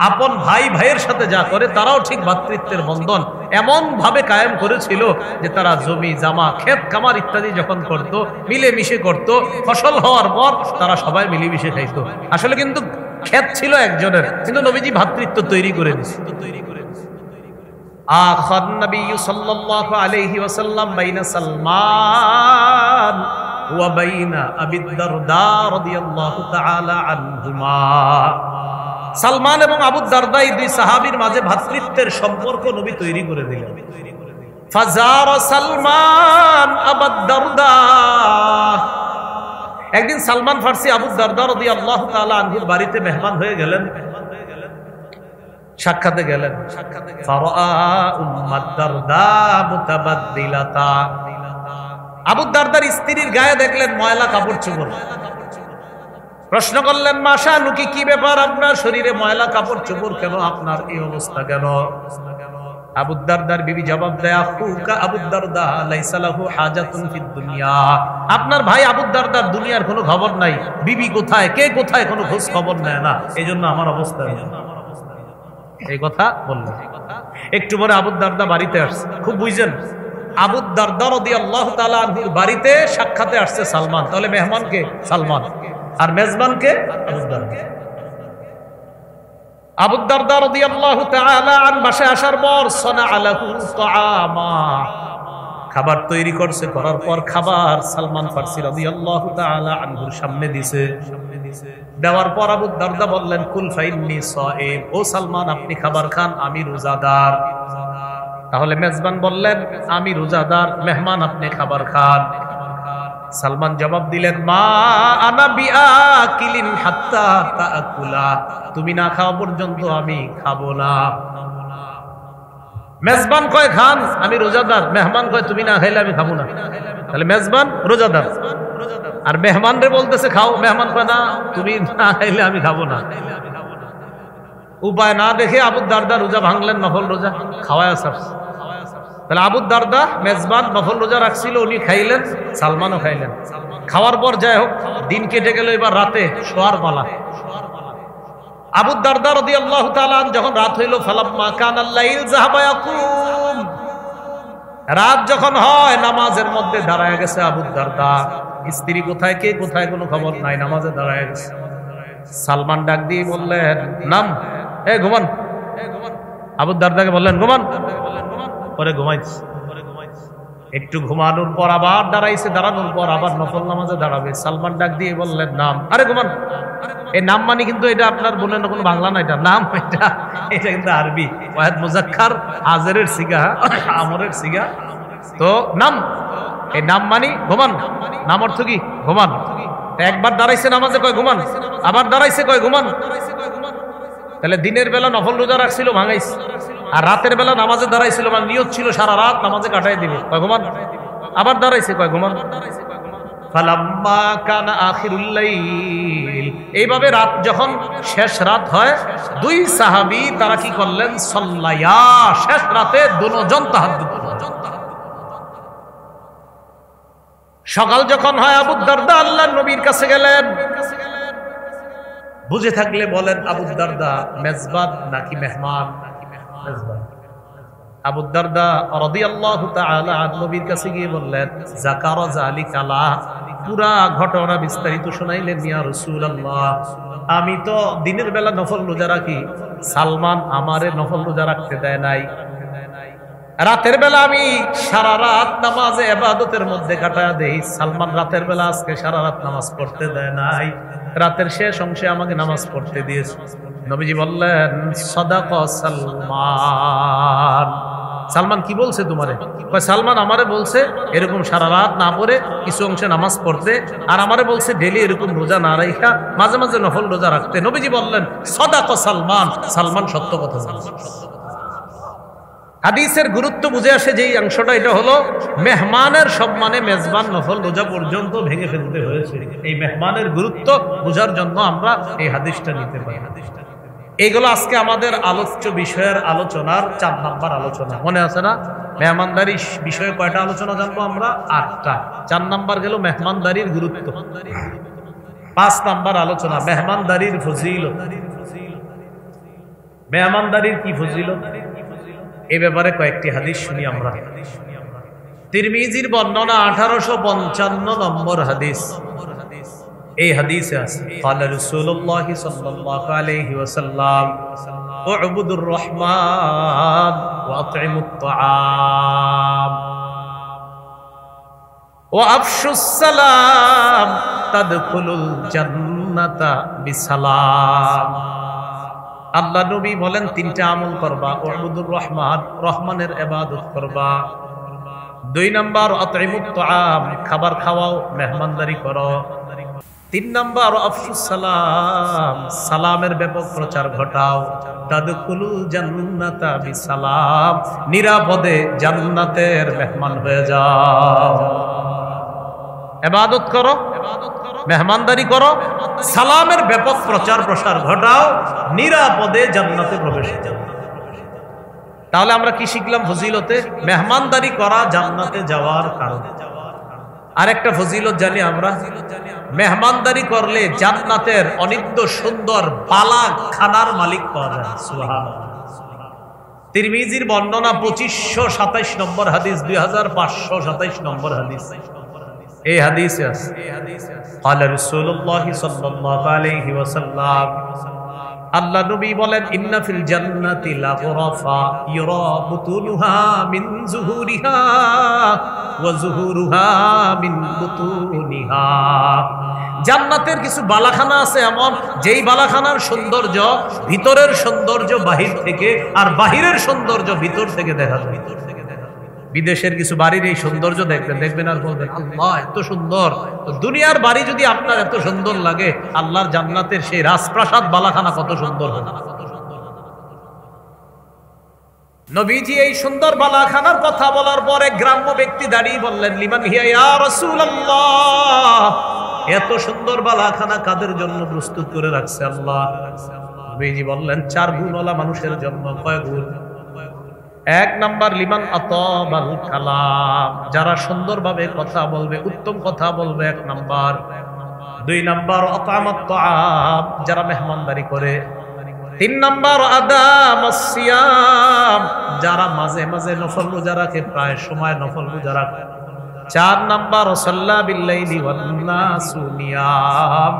আপন ভাই ভাইয়ের সাথে যা করে, তারাও ঠিক ভ্রাতৃত্বের বন্ধন এমন ভাবে কায়েম করেছিল যে তারা জমি জামা ক্ষেত খামার ইত্যাদি যখন করত, মিলেমিশে করত, ফসল হওয়ার পর তারা সবাই মিলেমিশে খাইত। আসলে কিন্তু ক্ষেত ছিল একজনের, কিন্তু নবীজি ভ্রাতৃত্ব তৈরি করে দিয়েছে। আখান নবী সাল্লাল্লাহু আলাইহি ওয়াসাল্লাম বাইনা সালমান ওয়া বাইনা আবি দারদা রাদিয়াল্লাহু তাআলা আনহুমা। সালমান এবং আবু দারদা এই দুই সাহাবীর মাঝে ভ্রাতৃত্বের সম্পর্ক নবী তৈরি করে দিলেন। ফাজার সালমান আবু দারদা, একদিন সালমান ফারসি আবু দারদা রাদিয়াল্লাহু তাআলা আনহুর বাড়িতে মেহমান হয়ে গেলেন, সাক্ষাতে গেলেন। ফারাআ উম্মাদ দারদা মুতাবাদ্দিলাতা, আবু দারদার স্ত্রীর গায়ে দেখলেন ময়লা কাপড় চোপড়। প্রশ্ন করলেন, মাশা নুকি, কি ব্যাপার, আপনার শরীরে ময়লা কাপড় চোপড় কেন, আপনার এই অবস্থা কেন? আবু দারদার বিবি জবাব দেয়, আখুকা আবু দারদা লাইসা লাহু হাজাতুন ফিদ দুনিয়া, আপনার ভাই আবু দারদার দুনিয়ার কোনো খবর নাই, বিবি কোথায়, কে কোথায়, কোনো খোঁজ খবর নেয় না, এইজন্য আমার অবস্থা। এই কথা বললেন। একটু পরে আবু দারদা বাড়িতে আসছে। খুব বুঝছেন, আবু দারদা রাদিয়াল্লাহু তাআলা আনহুর বাড়িতে সাক্ষাতে আসছে সালমান। তাহলে মেহমানকে সালমান আর মেজবানকে আবু দারদা। আবু দারদা রাদিয়াল্লাহু তাআলা আন বাসায় আসার পর সানা আলাহু তাআমা, খাবার তৈরি করছে, করার পর খাবার সালমান ফারসি রাদিয়াল্লাহু তাআলা আনহুর সামনে দিছে। দেওয়ার পর আবু দারদা বললেন, কুল ফাইন্নী সাইম, ও সালমান আপনি খাবার খান, আমি রোজাদার। তাহলে মেজবান বললেন, আমি রোজাদার, মেহমান আপনি খাবার খান। সালমান জবাব দিলেন, মা আনা বিআকিলিন হাত্তা তাআকুলা, তুমি না খাওয়া পর্যন্ত আমি খাবো না। মেজবান কয় খান, আমি রোজাদার, মেহমান কয় তুমি না খাইলে আমি খাবো না। তাহলে মেজবান রোজাদার, আর মেহমান রে বলতেছে খাও, মেহমান কয় না, তুমি না খাইলে আমি খাবো না। উপায় না দেখে আবু দারদা রোজা ভাঙলেন, নফল রোজা খাওয়ায় সারছে। তাহলে আবু দারদা মেজবান নফল রোজা রাখছিল, উনি খাইলেন, সালমানও খাইলেন। খাওয়ার পর যাই হোক দিন কেটে গেল, এবার রাতে শোয়ার পালা। আবু দারদা রাদিয়াল্লাহু তাআলা যখন রাত হইল, ফালাম্মা কানাল লাইল যাহাবা ইয়াকুম, রাত যখন হয় নামাজের মধ্যে দাঁড়ায় গেছে আবু দারদা। স্ত্রী কোথায়, কে কোথায়, কোনো খবর নাই, নামাজে দাঁড়ায় গেছে। সালমান ডাক দিয়ে বললেন, নাম, ঘুমান। আবু দারদাকে বললেন ঘুমান, পরে ঘুমাইছে। একটু ঘুমানোর পর আবার দাঁড়াইছে, দাঁড়ানোর পর আবার নফল নামাজে দাঁড়াবে। সালমান ডাক দিয়ে বললেন নাম। আরে ঘুমান, এই নাম মানে কিন্তু এটা আপনার বললেন কোনো বাংলা না, এটা নাম, এটা কিন্তু আরবি। ওয়াহেদ মুজাক্কার, হাজেরের সিগা, আমরের সিগা। তো নাম, এই নাম মানে ঘুমান। নাম অর্থ কি? ঘুমান। একবার দাঁড়াইছে নামাজে কয় ঘুমান, আবার দাঁড়াইছে কয় ঘুমান। তাহলে দিনের বেলা নফল রোজা রাখছিল, ভাঙাইছে, আর রাতের বেলা নামাজে দাঁড়াইছিল, মানে নিয়ত ছিল সারা রাত নামাজে কাটাই দিবে, কয় ঘুমান। আবার দাঁড়াইছে কয় ঘুমান। ফালাম্মা কানা আখিরুল লাইল, এইভাবে রাত যখন শেষ রাত হয়, দুই সাহাবী তারা কি করলেন? সাল্লায়া, শেষ রাতে দুজন তাহাজ্জুদ করলেন। সকাল যখন হয়, আবু দারদা আল্লাহর নবীর কাছে গেলেন। বুঝে থাকলে বলেন আবু দারদা মেজবান নাকি মেহমান? মেজবান। আবু দারদা রাদিয়াল্লাহু তাআলা আনহু নবীর কাছে গিয়ে বললেন যাকারা যালিকালা, পুরা ঘটনা বিস্তারিত শুনাইলেন। ইয়া রাসূলুল্লাহ, আমি তো দিনের বেলা নফল রোজা রাখি, সালমান আমারে নফল রোজা রাখতে দেয় নাই। রাতের বেলা আমি সারা রাত নামাজে ইবাদতের মধ্যে কাটায় দেই, সালমান রাতের বেলা আজকে সারা রাত নামাজ পড়তে দেয় নাই, রাতের শেষ অংশে আমাকে নামাজ পড়তে দিয়েছে। নবীজি বললেন সাদাকা সালমান। সালমান কি বলছে তোমারে? কয় সালমান আমারে বলছে এরকম সারা রাত না পড়ে কিছু অংশে নামাজ পড়তে, আর আমারে বলছে ডেলি এরকম রোজা না রাখা, মাঝে মাঝে নফল রোজা রাখতে। নবীজি বললেন সাদাকা সালমান, সালমান সত্য কথা বলছে। হাদিসের গুরুত্ব বুঝে আসে যেই অংশটা, এটা হলো মেহমানের সম্মানে মেজবান নফল রোজা পর্যন্ত ভেঙে ফেলতে হয়েছে। এই মেহমানের গুরুত্ব বোঝার জন্য আমরা এই হাদিসটা নিতে পারি। এইগুলো আজকে আমাদের আলোচ্য বিষয়ের আলোচনার 4 নাম্বার আলোচনা। মনে আছে না? মেহমানদারি বিষয়ে কয়টা আলোচনা জানবো আমরা? 8টা। 4 নাম্বার গেল মেহমানদারির গুরুত্ব। 5 নাম্বার আলোচনা মেহমানদারির ফজিলত। মেহমানদারির কি ফজিলত, এই ব্যাপারে কয়েকটি হাদিস শুনি আমরা। তিরমিজির বর্ণনা 1855 নম্বর হাদিস। এই হাদিসে আছে ক্বালা রাসূলুল্লাহ সাল্লাল্লাহু আলাইহি ওয়াসাল্লাম উবুদুর রহমান ওয়া আত'ইমুত তাআম ওয়া আফশুস সালাম তাদখুলুল জান্নাতা বিসালাম। আল্লাহ নবী বলেন 3টা আমল করবা। উবুদুর রহমান, রহমানের ইবাদত করবা। 2 নাম্বার আত'ইমুত তাআম, খাবার খাওয়াও, মেহমানদারি করো। 3 নাম্বার আফশুস সালাম, সালামের ব্যাপক প্রচার ঘটাও। তাদখুলুল জান্নাতা বিসালাম, নিরাপদে জান্নাতের মেহমান হয়ে যাও। ইবাদত করো, মেহমানদারি করো, সালামের ব্যাপক প্রচার প্রসার ঘটাও, নিরাপদে জান্নাতে প্রবেশ করো। তাহলে আমরা কি শিখলাম ফজিলতে? মেহমানদারি করা জান্নাতে যাওয়ার কারণ। আরেকটা ফজিলত জানি আমরা, মেহমানদারি করলে জান্নাতের অনিত্য সুন্দর বালা খানার মালিক পাওয়া যায়। সুবহানাল্লাহ। তিরমিজির বর্ণনা 2527 নম্বর হাদিস, 2527 নম্বর হাদিস। এই হাদিসে আছে ক্বালা রাসূলুল্লাহ সাল্লাল্লাহু আলাইহি ওয়াসাল্লাম, আল্লাহ নবী বলেন ইন্না ফিল জান্নাতি লাগুরাফা ইউরা বুতুনুহা মিন যুহুরিহা ওয়া যুহুরুহা মিন বুতুনিহা। জান্নাতের কিছু বালাখানা আছে এমন, যেই বালাখানার সৌন্দর্য ভিতরের সৌন্দর্য বাহির থেকে, আর বাহিরের সৌন্দর্য ভিতর থেকে দেখা যায়। বিদেশের কিছু বাড়ির এই সৌন্দর্য দেখবেন আর বলবেন আল্লাহ এত সুন্দর। তো দুনিয়ার বাড়ি যদি আপনার এত সুন্দর লাগে, আল্লাহর জান্নাতের সেই রাজপ্রাসাদ বালাখানা কত সুন্দর হবে। নবীজি এই সুন্দর বালাখানার কথা বলার পরে গ্রাম্য ব্যক্তি দাঁড়িয়ে বললেন লিমান হিয়া ইয়া রাসূলুল্লাহ, এত সুন্দর বালাখানা কাদের জন্য প্রস্তুত করে রাখছে আল্লাহ? নবীজি বললেন 4 গুণওয়ালা মানুষের জন্য। কয় গুণ? 1 নাম্বার লিমান আতাবাল কালাম, যারা সুন্দরভাবে কথা বলবে, উত্তম কথা বলবে 1 নাম্বার। 2 নাম্বার আতামাত তাআম, যারা মেহমানদারি করে। 3 নাম্বার আদামাস সিয়াম, যারা মাঝে মাঝে নফল রোজা রাখে, প্রায় সময় নফল রোজা রাখে। 4 নাম্বার সাল্লা বিল্লাইলি ওয়ান নাসু নিয়াম,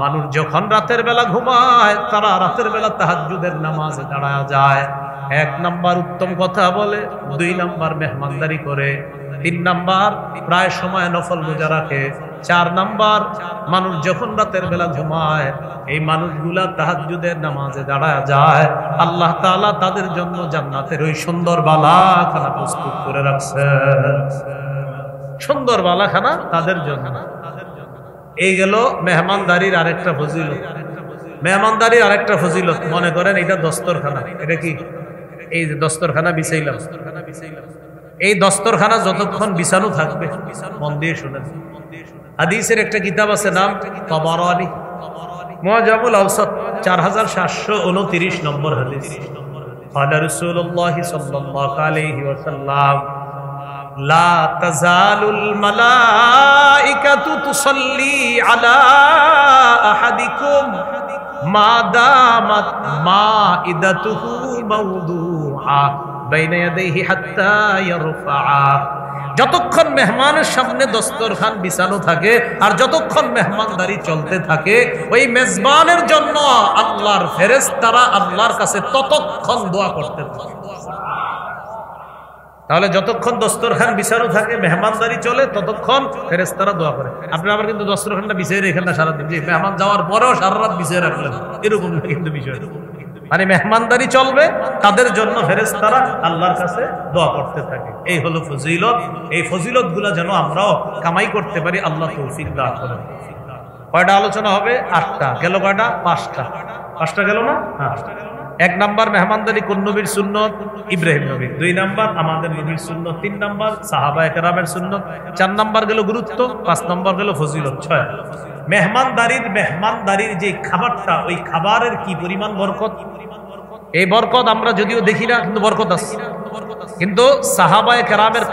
মানুষ যখন রাতের বেলা ঘুমায় তারা রাতের বেলা তাহাজ্জুদের নামাজে দাঁড়ায় যায়। এক নাম্বার উত্তম কথা বলে, 2 নাম্বার মেহমানদারি করে, 3 নাম্বার প্রায় সময় নফল রোজা রাখে, 4 নাম্বার মানুষ যখন রাতের বেলা ঘুমায় এই মানুষগুলা তাহাজ্জুদের নামাজে দাঁড়ায় যায়, আল্লাহ তাআলা তাদের জন্য জান্নাতের ওই সুন্দর বালাখানা প্রস্তুত করে রাখছেন। সুন্দর বালাখানা তাদের জন্য। এই গেল মেহমানদারির আরেকটা ফজিলত। মেহমানদারির আরেকটা ফজিলত মনে করেন এটা দস্তরখানা। এটা কি? এই যে দস্তরখানা বিছাইলাম, এই দস্তরখানা যতক্ষণ বিছানো থাকবে, মন দিয়ে শুনেন, হাদিসের একটা কিতাব আছে নাম তাবারানী মুআজামুল আওসাত 4729 নম্বর হাদিস। ক্বালা রাসূলুল্লাহ সাল্লাল্লাহু আলাইহি ওয়াসাল্লাম লা তাযালুল মালাইকাতু তুসাল্লি আলা আহাদিকুম মা দামাত মাইদাতুহু মাওদুআ বাইনা ইয়াদাইহি হাত্তা ইয়ারফাআ। যতক্ষণ মেহমানের সামনে দস্তরখান বিছানো থাকে আর যতক্ষণ মেহমানদারি চলতে থাকে, ওই মেজবানের জন্য আল্লাহর ফেরেশতারা আল্লাহর কাছে ততক্ষণ দোয়া করতে থাকে। তাহলে যতক্ষণ দস্তরখান বিছানো থাকে, মেহমানদারি চলে, ততক্ষণ ফেরেশতারা দোয়া করে। আপনি আবার কিন্তু দস্তরখানটা বিছিয়ে রেখেন না সারাদিন, যে মেহমান যাওয়ার পরেও সারা রাত বিছিয়ে রাখলেন, এরকম না কিন্তু বিষয়। মানে মেহমানদারি চলবে, তাদের জন্য ফেরেশতারা আল্লাহর কাছে দোয়া করতে থাকে। এই হলো ফজিলত। এই ফজিলত গুলা যেন আমরাও কামাই করতে পারি, আল্লাহ তৌফিক দান করেন। কয়টা আলোচনা হবে? 8টা। গেল কয়টা? 5টা গেল না? হ্যাঁ। 1 নাম্বার মেহমানদারি কোন নবীর সুন্নত? ইব্রাহিম নবী। 2 নাম্বার আমাদের নবীর সুন্নত। 3 নাম্বার সাহাবায়ে কেরামের সুন্নত। 4 নাম্বার গেল গুরুত্ব। 5 নাম্বার গেল ফজিলত। 6 মেহমানদারির যে খাবারটা, ওই খাবারের কি পরিমাণ বরকত। এই বরকত আমরা যদিও দেখি না, কিন্তু বরকত আছে। কিন্তু সাহাবায়ে কেরামের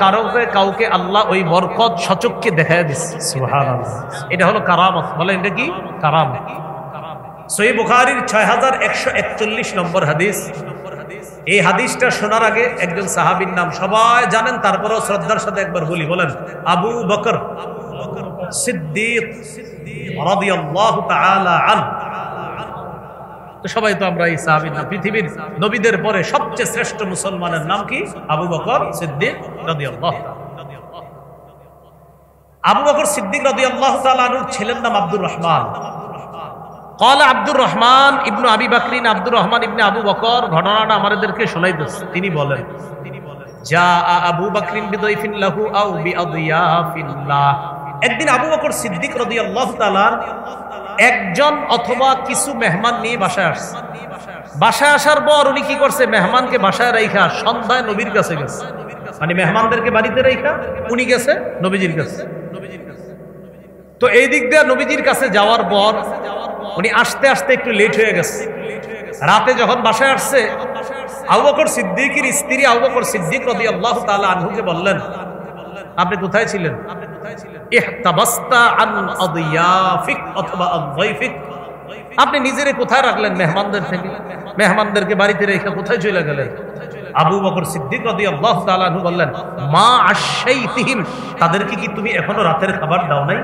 কাউকে আল্লাহ ওই বরকত সচক্ষে দেখায় দিচ্ছে। সুবহানাল্লাহ। এটা হলো কারামত। বলেন এটা কি? কারামত। সহিহ বুখারীর 6141 নম্বর হাদিস। এই হাদিসটা শোনার আগে একজন সাহাবীর নাম সবাই জানেন, তারপরেও শ্রদ্ধার সাথে একবার বলি। বলেন আবু বকর সিদ্দিক রাদিয়াল্লাহু তাআলা আনহু। তো সবাই তো আমরা এই সাহাবীর নাম, পৃথিবীর নবীদের পরে সবচেয়ে শ্রেষ্ঠ মুসলমানের নাম কি? আবু বকর সিদ্দিক রাদিয়াল্লাহু তাআলা। আবু বকর সিদ্দিক রাদিয়াল্লাহু তাআলা আনহুর ছেলের নাম আব্দুর রহমান। ক্বালা আব্দুর রহমান ইবনু আবি বকরিন আব্দুর রহমান ইবনে আবু বকর ঘটনাটা আমাদেরকে শোনাইতেছে। তিনি বলেন, জা আবু বকরিন বিদাইফিন লাহু আও বিআদিয়াফিল্লাহ। একদিন আবু বকর সিদ্দিক রাদিয়াল্লাহু তাআলা একজন অথবা কিছু মেহমান নিয়ে বাসায় আসছে। বাসায় আসার পর উনি কি করছে? মেহমানকে বাসায় রাইখা সন্ধ্যায় নবীর কাছে গেছে। মানে মেহমানদেরকে বাড়িতে রাইখা উনি গেছে নবীজির কাছে। তো এই দিক দিয়ে নবীজির কাছে যাওয়ার পর উনি আসতে আসতে একটু লেট হয়ে গেছে। রাতে যখন বাসায় আসছে, আবু বকর সিদ্দিকের স্ত্রী আবু বকর সিদ্দিক রাদিয়াল্লাহু তাআলা আনহুকে বললেন, আপনি কোথায় ছিলেন? ইহতাবাস্তা আন আদিয়াফিক অথবা আযয়ফিক। আপনি নিজেরে কোথায় রাখলেন মেহমানদের থেকে? মেহমানদেরকে বাড়িতে রেখে কোথায় চলে গেলেন? আবু বকর সিদ্দিক রাদিয়াল্লাহু তাআলা আনহু বললেন, মা আশাইতিহিম। তাদেরকে কি তুমি এখনো রাতের খাবার দাও নাই?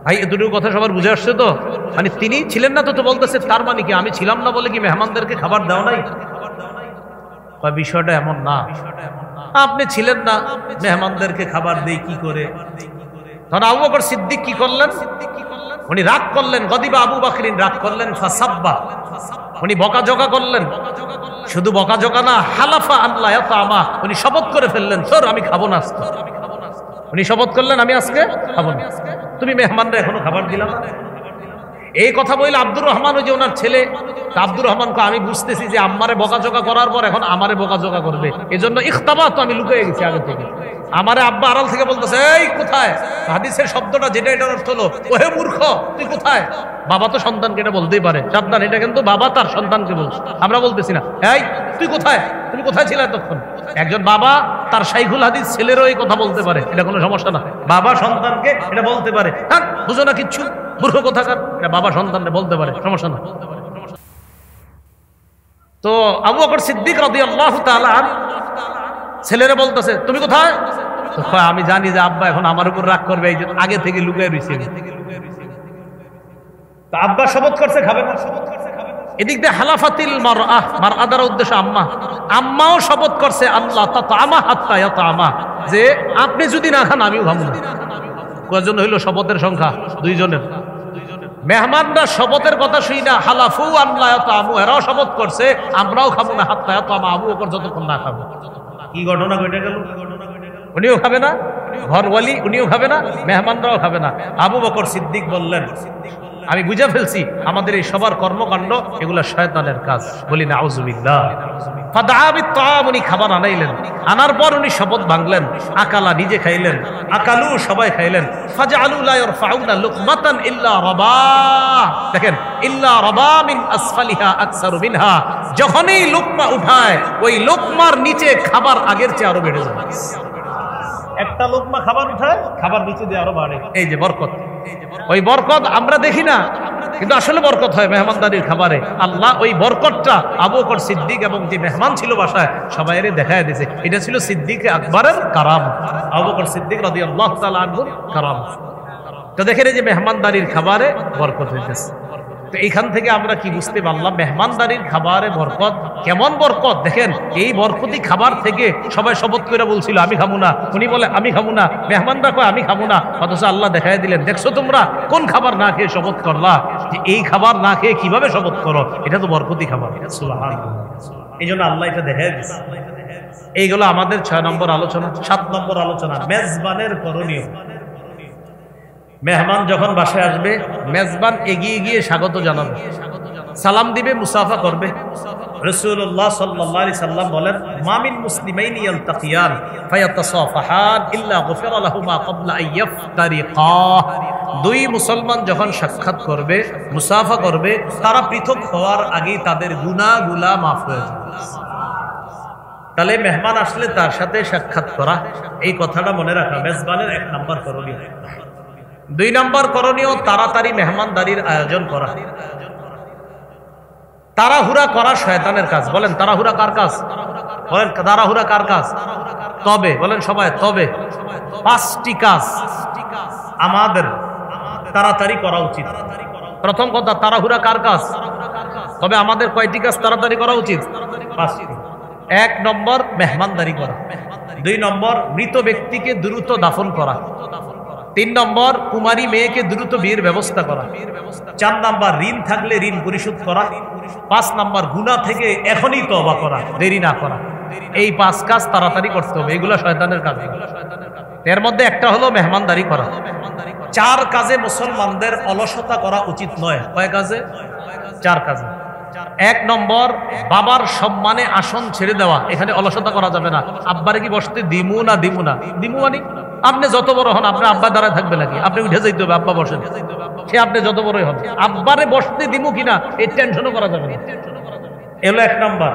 ভাই এতটুকু কথা সবার বুঝে আসছে তো? মানে তিনি ছিলেন না তো বলতেছে, তার মানে কি আমি ছিলাম না বলে কি মেহমানদেরকে খাবার দাও নাই? বিষয়টা এমন না। আপনি ছিলেন না, মেহমানদেরকে খাবার দেই কি করে? তখন আবু বকর সিদ্দিক কি করলেন? উনি রাগ করলেন। গদিবা আবু বকরিন, রাগ করলেন। ফাসাব্বা, উনি বকাঝকা করলেন। শুধু বকাঝকা না, হালাফা আল্লাহ ইয়াতামা, উনি শপথ করে ফেললেন, স্যার আমি খাবো না আজকে। উনি শপথ করলেন আমি আজকে খাবো না। তুমি মেহমানরা এখনো খাবার দিলাম না। এই কথা বললে আব্দুর রহমান, ওই যে ওনার ছেলে আব্দুর রহমানকে, আমি বুঝতেছি যে আম্মারে বকাঝকা করার পর এখন আমারে বকাঝকা করবে, এজন্য ইখতাবা তো আমি লুকিয়ে গেছি আগে থেকে। আমারে আব্বা আড়াল থেকে বলতেছে, এই কোথায়? হাদিসের শব্দটা যেটা, এটার অর্থ হলো ওহে মূর্খ তুই কোথায়? বাবা তো সন্তানকে এটা বলতেই পারে, সাবধান, এটা কিন্তু বাবা তার সন্তানকে বলছে, আমরা বলতেছি না। এই তুই কোথায়? তুমি কোথায় ছিলে এতক্ষণ? একজন বাবা তার শাইখুল হাদিস ছেলেরও এই কথা বলতে পারে, এটা কোনো সমস্যা না। বাবা সন্তানকে এটা বলতে পারে। হ্যাঁ, বুঝো না কিচ্ছু, মূর্খ কোথাকার, এটা বাবা সন্তানকে বলতে পারে, সমস্যা না। তো আবু বকর সিদ্দিক রাদিয়াল্লাহু তাআলা ছেলেরা বলতেছে, তুমি কোথায়? তো আমি জানি যে আব্বা এখন আমার উপর রাগ করবে, এই যে আগে থেকে লুকিয়ে রয়েছে। তো আব্বা শপথ করছে খাবে না। এদিক দিয়ে হালাফাতিল মারআহ, মারআ দ্বারা উদ্দেশ্য আম্মা, আম্মাও শপথ করছে আল্লাহ তাতআমা হাত্তা ইয়াতআমা, যে আপনি যদি না খান আমিও খাবো না। কয়জন হইল শপথের সংখ্যা? দুইজনের। মেহমানরা শপথের কথা শুই না হালাফু আল্লাহ ইয়াতআমু, এরাও শপথ করছে আমরাও খাবো না হাত্তা ইয়াতআমা, আবু বকর যতক্ষণ না খাবো। কি ঘটনা ঘটে গেল? উনিও খাবে না, ঘরওয়ালি উনিও খাবে না, মেহমানরাও খাবে না। আবু বকর সিদ্দিক বললেন, আমি বুঝে ফেলছি আমাদের এই সবার কর্মকাণ্ড এগুলা শয়তানের কাজ। বলি নাউযুবিল্লাহ। উনি খাবার আনাইলেন, আনার পর উনি শপথ ভাঙলেন, আকালা নিজে খাইলেন, আকালু সবাই খাইলেন। ফাজআলু লা ইয়ারফাউনা লুকমাতান ইল্লা রাবা, দেখেন ইল্লা রাবা মিন আসফালিহা আকসারু মিনহা, যখনই লুকমা উঠায় ওই লুকমার নিচে খাবার আগের চেয়ে আরো বেড়ে যায়। একটা লোকমা খাবার উঠায়, খাবার নিচে দিয়ে আরো বাড়ে। এই যে বরকত, ওই বরকত আমরা দেখি না, কিন্তু আসলে বরকত হয় মেহমানদারির খাবারে। আল্লাহ ওই বরকতটা আবু বকর সিদ্দিক এবং যে মেহমান ছিল বাসায় সবাইরে দেখায় দিয়েছে। এটা ছিল সিদ্দিক আকবরের কারাম, আবু বকর সিদ্দিক রাদিয়াল্লাহু তাআলা আনহুর কারাম। তো দেখেন এই যে মেহমানদারির খাবারে বরকত হইতেছে। তো এইখান থেকে আমরা কি বুঝতে পারলাম? মেহমানদারির খাবারে বরকত কেমন বরকত। দেখেন এই বরকতি খাবার থেকে সবাই শপথ করে বলছিল আমি খাবো না, উনি বলে আমি খাবো না, মেহমানরা কয় আমি খাবো না, অথচ আল্লাহ দেখাই দিলেন দেখছো তোমরা কোন খাবার না খেয়ে শপথ করলা, যে এই খাবার না খেয়ে কিভাবে শপথ করো, এটা তো বরকতি খাবার। সুবহানাল্লাহ। এই জন্য আল্লাহ এটা দেখাই দিচ্ছে। এইগুলো আমাদের 6 নম্বর আলোচনা। 7 নম্বর আলোচনা মেজবানের করণীয়। মেহমান যখন বাসায় আসবে, মেজবান এগিয়ে গিয়ে স্বাগত জানাবে, সালাম দিবে, মুসাফা করবে। রাসূলুল্লাহ সাল্লাল্লাহু আলাইহি সাল্লাম বলেন, মা মিন মুসলিমাইনি ইয়ালতাকিয়ান ফায়াতাসাফাহান ইল্লা গুফিরা লাহুমা ক্বাবলা আন ইফতারিকা। দুই মুসলমান যখন সাক্ষাৎ করবে, মুসাফা করবে, তারা পৃথক হওয়ার আগেই তাদের গুনাহগুলো মাফ হয়ে যাবে। তাহলে মেহমান আসলে তার সাথে সাক্ষাৎ করা, এই কথাটা মনে রাখা মেজবানের 1 নম্বর করণীয়। 2 নম্বর করণীয় তাড়াতাড়ি মেহমানদারির আয়োজন করা। তাড়াহুড়া করা শয়তানের কাজ। বলেন তাড়াহুড়া কার কাজ? বলেন তাড়াহুড়া কার কাজ? তবে বলেন সবাই তবে 5টি কাজ আমাদের তাড়াতাড়ি করা উচিত। প্রথম কথা, তাড়াহুড়া কার কাজ? তবে আমাদের কয়টি কাজ তাড়াতাড়ি করা উচিত? 5টি। 1 নম্বর মেহমানদারি করা। 2 নম্বর মৃত ব্যক্তিকে দ্রুত দাফন করা। 3 নম্বর কুমারী মেয়েকে দ্রুত বিয়ের ব্যবস্থা করা। 4 নম্বর ঋণ থাকলে ঋণ পরিশোধ করা। 5 নম্বর গুনাহ থেকে এখনই তওবা করা, দেরি না করা। এই 5 কাজ তাড়াতাড়ি করতে হবে, এগুলো শয়তানের কাজ। এর মধ্যে একটা হলো মেহমানদারি করা। 4 কাজে মুসলমানদের অলসতা করা উচিত নয়। কয় কাজে? 4 কাজে। 1 নম্বর বাবার সম্মানে আসন ছেড়ে দেওয়া, এখানে অলসতা করা যাবে না। আব্বারে কি বসতে দিমু না দিমু না, দিমু মানে আপনি যত বড় হন আপনার আব্বা দ্বারা থাকবে নাকি? আপনি উঠে যাইতে হবে, আব্বা বসেন, সে আপনি যত বড়ই হন, আব্বারে বসতে দিমু কিনা এই টেনশনও করা যাবে না। এলো 1 নম্বর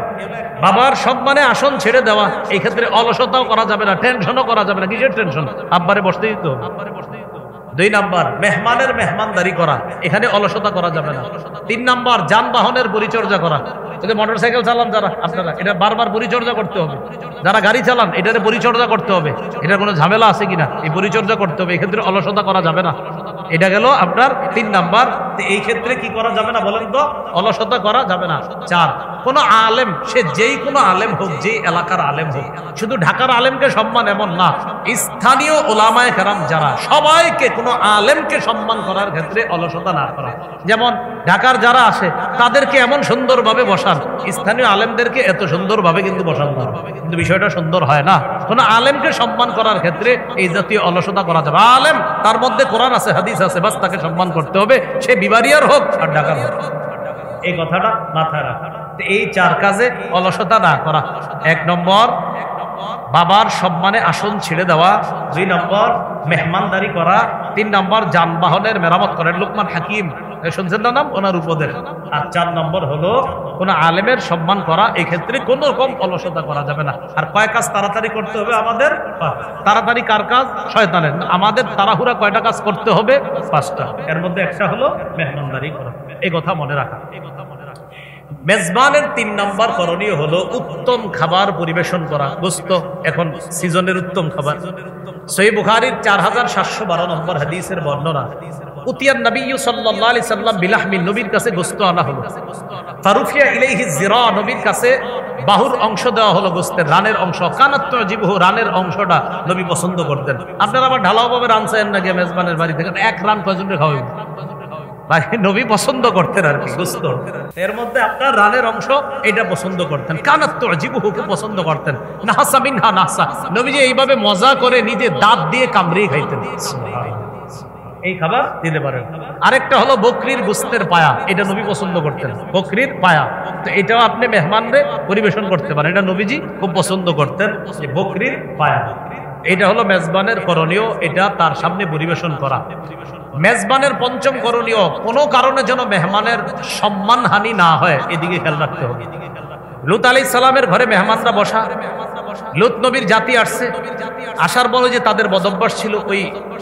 বাবার সম্মানে আসন ছেড়ে দেওয়া, এই ক্ষেত্রে অলসতাও করা যাবে না, টেনশনও করা যাবে না। কিসের টেনশন? আব্বারে বসতে দিতে হবে। 2 নম্বর মেহমানের মেহমানদারি করা, এখানে অলসতা করা যাবে না। 3 নম্বর যানবাহনের পরিচর্যা করা। মোটরসাইকেল চালান যারা আপনারা, এটা বারবার পরিচর্যা করতে হবে। যারা গাড়ি চালান এটারে পরিচর্যা করতে হবে, এটার কোনো ঝামেলা আছে কিনা এই পরিচর্যা করতে হবে। এক্ষেত্রে অলসতা করা যাবে না। এটা গেল আপনার 3 নাম্বার। এই ক্ষেত্রে কি করা যাবে না বলেন তো? অলসতা করা যাবে না। 4, কোন আলেম, সে যেই কোনো আলেম হোক, যেই এলাকার আলেম হোক, শুধু ঢাকার আলেমকে সম্মান এমন না, স্থানীয় ওলামায়ে কেরাম যারা, সবাইকে কোনো আলেমকে সম্মান করার ক্ষেত্রে অলসতা না করা। যেমন ঢাকার যারা আসে তাদেরকে এমন সুন্দরভাবে বসান, স্থানীয় আলেমদেরকে এত সুন্দরভাবে কিন্তু বসান না, কিন্তু বিষয়টা সুন্দর হয় না। কোন আলেমকে সম্মান করার ক্ষেত্রে এই জাতীয় অলসতা করা যাবে। আলেম তার মধ্যে কোরআন আছে, হাদিস আছে, বাস তাকে সম্মান করতে হবে, সে বিবারিয়ার হোক আর ঢাকার হোক। এই কথাটা মাথায় রাখা। এই 4 কাজে অলসতা না করা। 1 নম্বর বাবার সম্মানে আসন ছেড়ে দেওয়া। 2 নম্বর মেহমানদারি করা। 3 নম্বর যানবাহনের মেরামত করেন। লোকমান হাকিম শুনছেন না নাম, ওনার উপদেশ। আর 4 নম্বর হলো কোন আলেমের সম্মান করা। এই ক্ষেত্রে কোন রকম অলসতা করা যাবে না। আর কয় কাজ তাড়াতাড়ি করতে হবে আমাদের? তাড়াতাড়ি কার কাজ? শয়তানের। আমাদের তাড়াহুড়া কয়টা কাজ করতে হবে? 5টা। এর মধ্যে একটা হলো মেহমানদারি করা। এই কথা মনে রাখা। মেজবানের ৩ নম্বর করণীয় হলো উত্তম খাবার পরিবেশন করা। গোস্ত এখন সিজনের উত্তম খাবার। সহিহ বুখারীর 4712 নম্বর হাদিসের বর্ণনা, উতিয়ান নবী সাল্লাল্লাহু আলাইহি সাল্লাম বিলাহমিন, নবীর কাছে গোস্ত আনা হলো। ফারুফিয়া ইলাইহি যিরা, নবীর কাছে বাহুর অংশ দেওয়া হলো, গোস্তের রানের অংশ। কানাত তুজিবহু, রানের অংশটা নবী পছন্দ করতেন। আপনারা আবার ঢালাও ভাবে রান চাইেন না, গিয়ে মেজবানের বাড়ি থেকে এক রান কয়জনকে খাওয়াবেন? নবী পছন্দ করতেন আর কি গোস্ত, এর মধ্যে আপনার রানের অংশ এটা পছন্দ করতেন। কানাত তুজিবহু, পছন্দ করতেন। নাহসা মিনহা নাহসা, নবীজি এইভাবে মজা করে নিজে দাঁত দিয়ে কামড়িয়ে খাইতেন। এই খাবার দিতে পারেন। আরেকটা হলো বকরির গোস্তের পায়া, এটা নবী পছন্দ করতেন, বকরির পায়া। তো এটাও আপনি মেহমানরে পরিবেশন করতে পারেন, এটা নবীজি খুব পছন্দ করতেন, যে বকরির পায়া। এটা হলো মেজবানের করণীয়, এটা তার সামনে পরিবেশন করা। মেজবানের ৫ম করণীয়, কোনো কারণে যেন মেহমানের সম্মানহানি না হয়, এদিকে খেয়াল রাখতে হবে। লূত আলাইহিস সালামের ঘরে মেহমানরা বসা, লূত নবীর জাতি আসছে, আসার পরে যে তাদের বদভ্যাস ছিল, ওই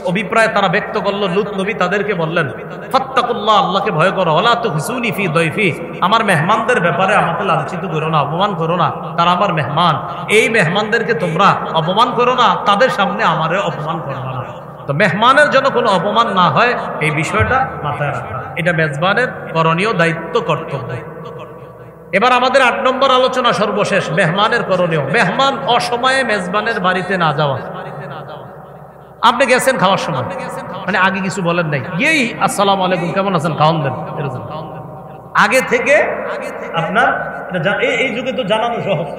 অভিপ্রায় তারা ব্যক্ত করলো। লূত নবী তাদেরকে বললেন, ফাত্তাকুল্লাহ, আল্লাহকে ভয় করো, ওয়ালা তুখজুনি ফি দয়ফি, আমার মেহমানদের ব্যাপারে আমাকে লাঞ্ছিত করো না, অপমান করো না, তারা আমার মেহমান, এই মেহমানদেরকে তোমরা অপমান করো না, তাদের সামনে আমারে অপমান করো না। তো মেহমানের জন্য কোনো অপমান না হয়, এই বিষয়টা মাথায় রাখা, এটা মেজবানের করণীয় দায়িত্ব, কর্তব্য। এবার আমাদের ৮ নম্বর আলোচনা, সর্বশেষ, মেহমানের করণীয়। মেহমান অসময়ে মেজবানের বাড়িতে না যাওয়া। আপনি গেছেন খাওয়ার সময়, মানে আগে কিছু বলেন নাই, এই আসসালামু আলাইকুম, কেমন আছেন, খাওয়ান দেন, এরকম আগে থেকে আপনার এই যুগে তো জানানো সহজ,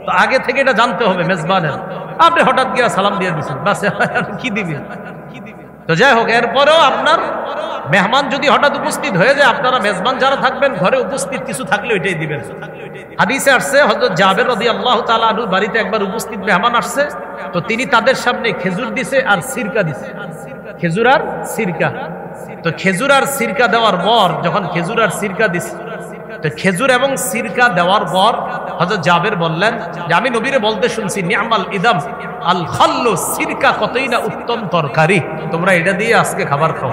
তো আগে থেকে এটা জানতে হবে মেজবানের। আপনি হঠাৎ গিয়ে সালাম দিয়ে দিচ্ছেন, বাস কি দিবেন? তো যাই হোক, এরপরেও আপনার মেহমান যদি হঠাৎ উপস্থিত হয়ে যায়, আপনারা মেজবান যারা থাকবেন ঘরে উপস্থিত কিছু থাকলে ওইটাই দিবেন। হাদিসে আসছে, হযরত জাবের রাদিয়াল্লাহু তাআলা আনহুর বাড়িতে একবার উপস্থিত মেহমান আসছে, তো তিনি তাদের সামনে খেজুর দিছে আর সিরকা দিছে, খেজুর আর সিরকা। তো খেজুর আর সিরকা দেওয়ার পর, যখন খেজুর আর সিরকা দিছে, তো খেজুর এবং সিরকা দেওয়ার পর হযরত জাবের বললেন যে আমি নবীরে বলতে শুনছি, নি'মাল ইদাম আল খাল্লু, সিরকা কতই না উত্তম তরকারি, তোমরা এটা দিয়ে আজকে খাবার খাও।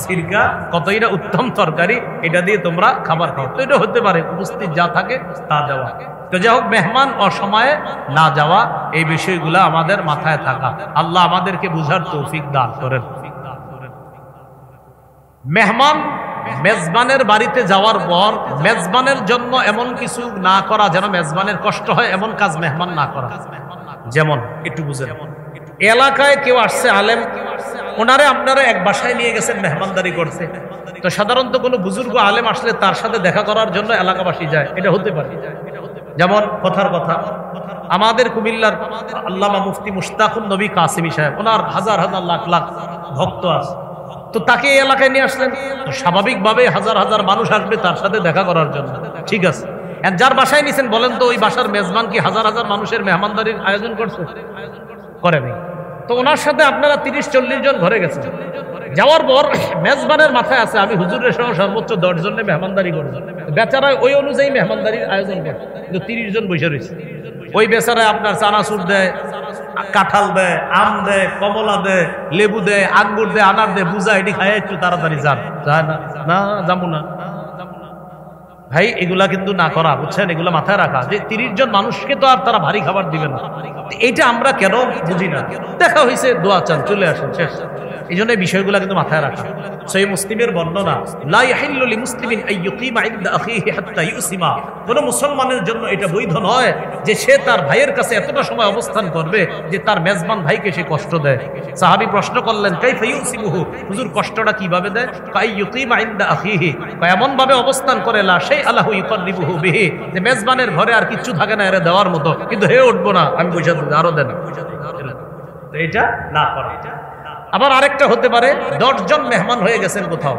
সিরকা কতই না উত্তম তরকারি, এটা দিয়ে তোমরা খাবার খাও। তো এটা হতে পারে উপস্থিত যা থাকে তা দেওয়া। তো যাই হোক, মেহমান অসময়ে না যাওয়া, এই বিষয়গুলো আমাদের মাথায় থাকা। আল্লাহ আমাদেরকে বুঝার তৌফিক দান করেন। মেহমান মেজবানের বাড়িতে যাওয়ার পর মেজবানের জন্য এমন কিছু না করা যেন মেজবানের কষ্ট হয়, এমন কাজ মেহমান না করা। যেমন একটু বুঝেন, এলাকায় কেউ আসছে আলেম, ওনারে আপনারা এক বাসায় নিয়ে গেছেন মেহমানদারি করতে, তো সাধারণত কোনো বুজুর্গ আলেম আসলে তার সাথে দেখা করার জন্য এলাকাবাসী যায়, এটা হতে পারে। যেমন কথার কথা, আমাদের কুমিল্লার আল্লামা মুফতি মুশতাকুন নবী কাসিমি সাহেব, ওনার হাজার হাজার লাখ লাখ ভক্ত আছে, তো তাকে এই এলাকায় নিয়ে আসলেন, তো স্বাভাবিকভাবে হাজার হাজার মানুষ আসবে তার সাথে দেখা করার জন্য, ঠিক আছে। যার বাসায় নিছেন বলেন তো, ওই বাসার মেজবান কি হাজার হাজার মানুষের মেহমানদারির আয়োজন করছে? করেনি। তো ওনার সাথে আপনারা ৩০-৪০ জন ঘরে গেছেন, যাওয়ার পর মেজবানের মাথায় আছে আমি হুজুরের সহ সর্বোচ্চ ১০ জনের মেহমানদারি করবো, বেচারা ওই অনুযায়ী মেহমানদারির আয়োজন করে, কিন্তু ৩০ জন বসে রয়েছে। ওই বেচারায় আপনার চানাচুর দেয়, কাঁঠাল দেয়, আম দেয়, কমলা দেয়, লেবু দেয়, আঙ্গুর দেয়, আনার দেয়, বুঝা এটি খায় একটু তাড়াতাড়ি যান, যায় না, না যাবো না ভাই, এগুলা কিন্তু না করা, বুঝছেন, এগুলা মাথায় রাখা, যে ৩০ জন মানুষকে তো আর তারা ভারী খাবার দিবে না। এইটা আমরা কেন বুঝি না, দেখা হয়েছে, দোয়া চান, চলে আসেন, শেষ। এই জন্য এই বিষয়গুলো কিন্তু মাথায় রাখা। সহিহ মুসলিমের বর্ণনা, লা ইয়াহিল্লু লিমুসলিমিন আইয়ুকিমা ইনদা আখিহি হাত্তা ইউসিমা, কোন মুসলমানের জন্য এটা বৈধ নয় যে সে তার ভাইয়ের কাছে এতটা সময় অবস্থান করবে যে তার মেজবান ভাইকে সে কষ্ট দেয়। সাহাবী প্রশ্ন করলেন, কাইফা ইউসিমুহু, হুজুর কষ্টটা কিভাবে দেয়? আইয়ুকিমা ইনদা আখিহি, এমন ভাবে অবস্থান করে, লা শাইআ লাহু ইউকাররিবুহু বিহি, যে মেজবানের ঘরে আর কিচ্ছু থাকে না এর দেওয়ার মতো, কিন্তু হে উঠবো না, আমি বুঝা দেব, আরো দেন। এটা না করা। আবার আরেকটা হতে পারে, ১০ জন মেহমান হয়ে গেছেন কোথাও,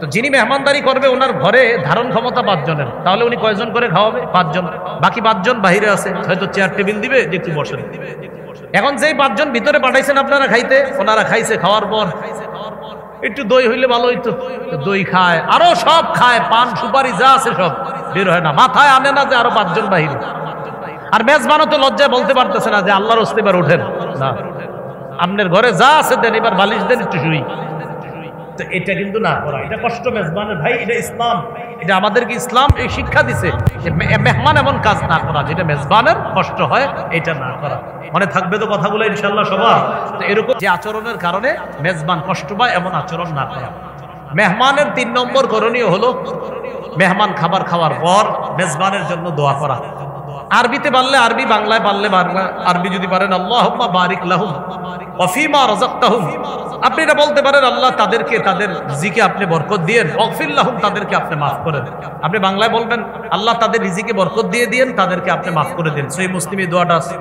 তো যিনি মেহমানদারি করবে ওনার ঘরে ধারণ ক্ষমতা ৫ জনের, তাহলে উনি কয়জন করে খাওয়াবে? ৫ জন। বাকি ৫ জন বাহিরে আছে, হয়তো চেয়ার টেবিল দিবে যে একটু বসেন। এখন যেই ৫ জন ভিতরে পাঠাইছেন আপনারা খাইতে, ওনারা খাইছে, খাওয়ার পর একটু দই হইলে ভালো হইতো, দই খায়, আরো সব খায়, পান সুপারি যা আছে সব বের হয় না, মাথায় আনে না যে আরো ৫ জন বাহিরে। আর মেজবানও তো লজ্জায় বলতে পারতেছে না যে আল্লাহর হস্তে এবার ওঠেন না, আপনার ঘরে যা আছে দেন, এবার বালিশ দেন, একটু শুই। তো এটা কিন্তু না করা, এটা কষ্ট মেজবানের ভাই, এটা ইসলাম। এটা আমাদেরকে ইসলাম এই শিক্ষা দিছে যে মেহমান এমন কাজ না করা যেটা মেজবানের কষ্ট হয়, এটা না করা। মনে থাকবে তো কথাগুলো ইনশাআল্লাহ সবার? তো এরকম যে আচরণের কারণে মেজবান কষ্ট পায় এমন আচরণ না করা। মেহমানের ৩ নম্বর করণীয় হলো মেহমান খাবার খাওয়ার পর মেজবানের জন্য দোয়া করা। আরবিতে পারলে আরবি, বাংলায় পারলে বাংলা। আরবি যদি পারেন আল্লাহুম্মা বারিক লাহুম ওয়া ফিমা রাযাকতাহুম, আপনি এটা বলতে পারেন আল্লাহ তাদেরকে তাদের রিজিকে আপনি বরকত দিয়েন, ওয়াগফির লাহুম তাদেরকে আপনি মাফ করেন। আপনি বাংলায় বলবেন আল্লাহ তাদের রিজিকে বরকত দিয়ে দিয়েন, তাদেরকে আপনি মাফ করে দেন। সহিহ মুসলিমে দোয়াটা আছে।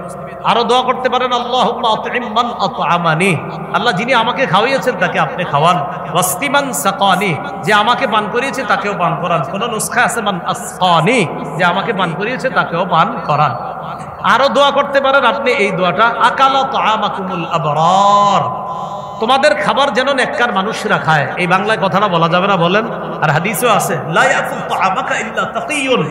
আরো দোয়া করতে পারেন আল্লাহুম্মা আত'ইম মান আত'আমানি, আল্লাহ যিনি আমাকে খাওয়িয়েছেন তাকে আপনি খাওয়ান। ওয়াসকি মান সাকানি, যে আমাকে পান করিয়েছে তাকেও পান করান। কোন নুসখা আছে মান আসকানি, যে আমাকে পান করিয়েছে তাকেও পান করান। আরো দোয়া করতে পারেন আপনি এই দোয়াটা, আকালা তাআমাকুমুল আবরার, তোমাদের খাবার যেন নেককার মানুষরা খায়। এই বাংলায় কথাটা বলা যাবে না বলেন? আর হাদিসেও আছে লা ইয়াকুল তাআমাকা ইল্লা তাকিয়ুন,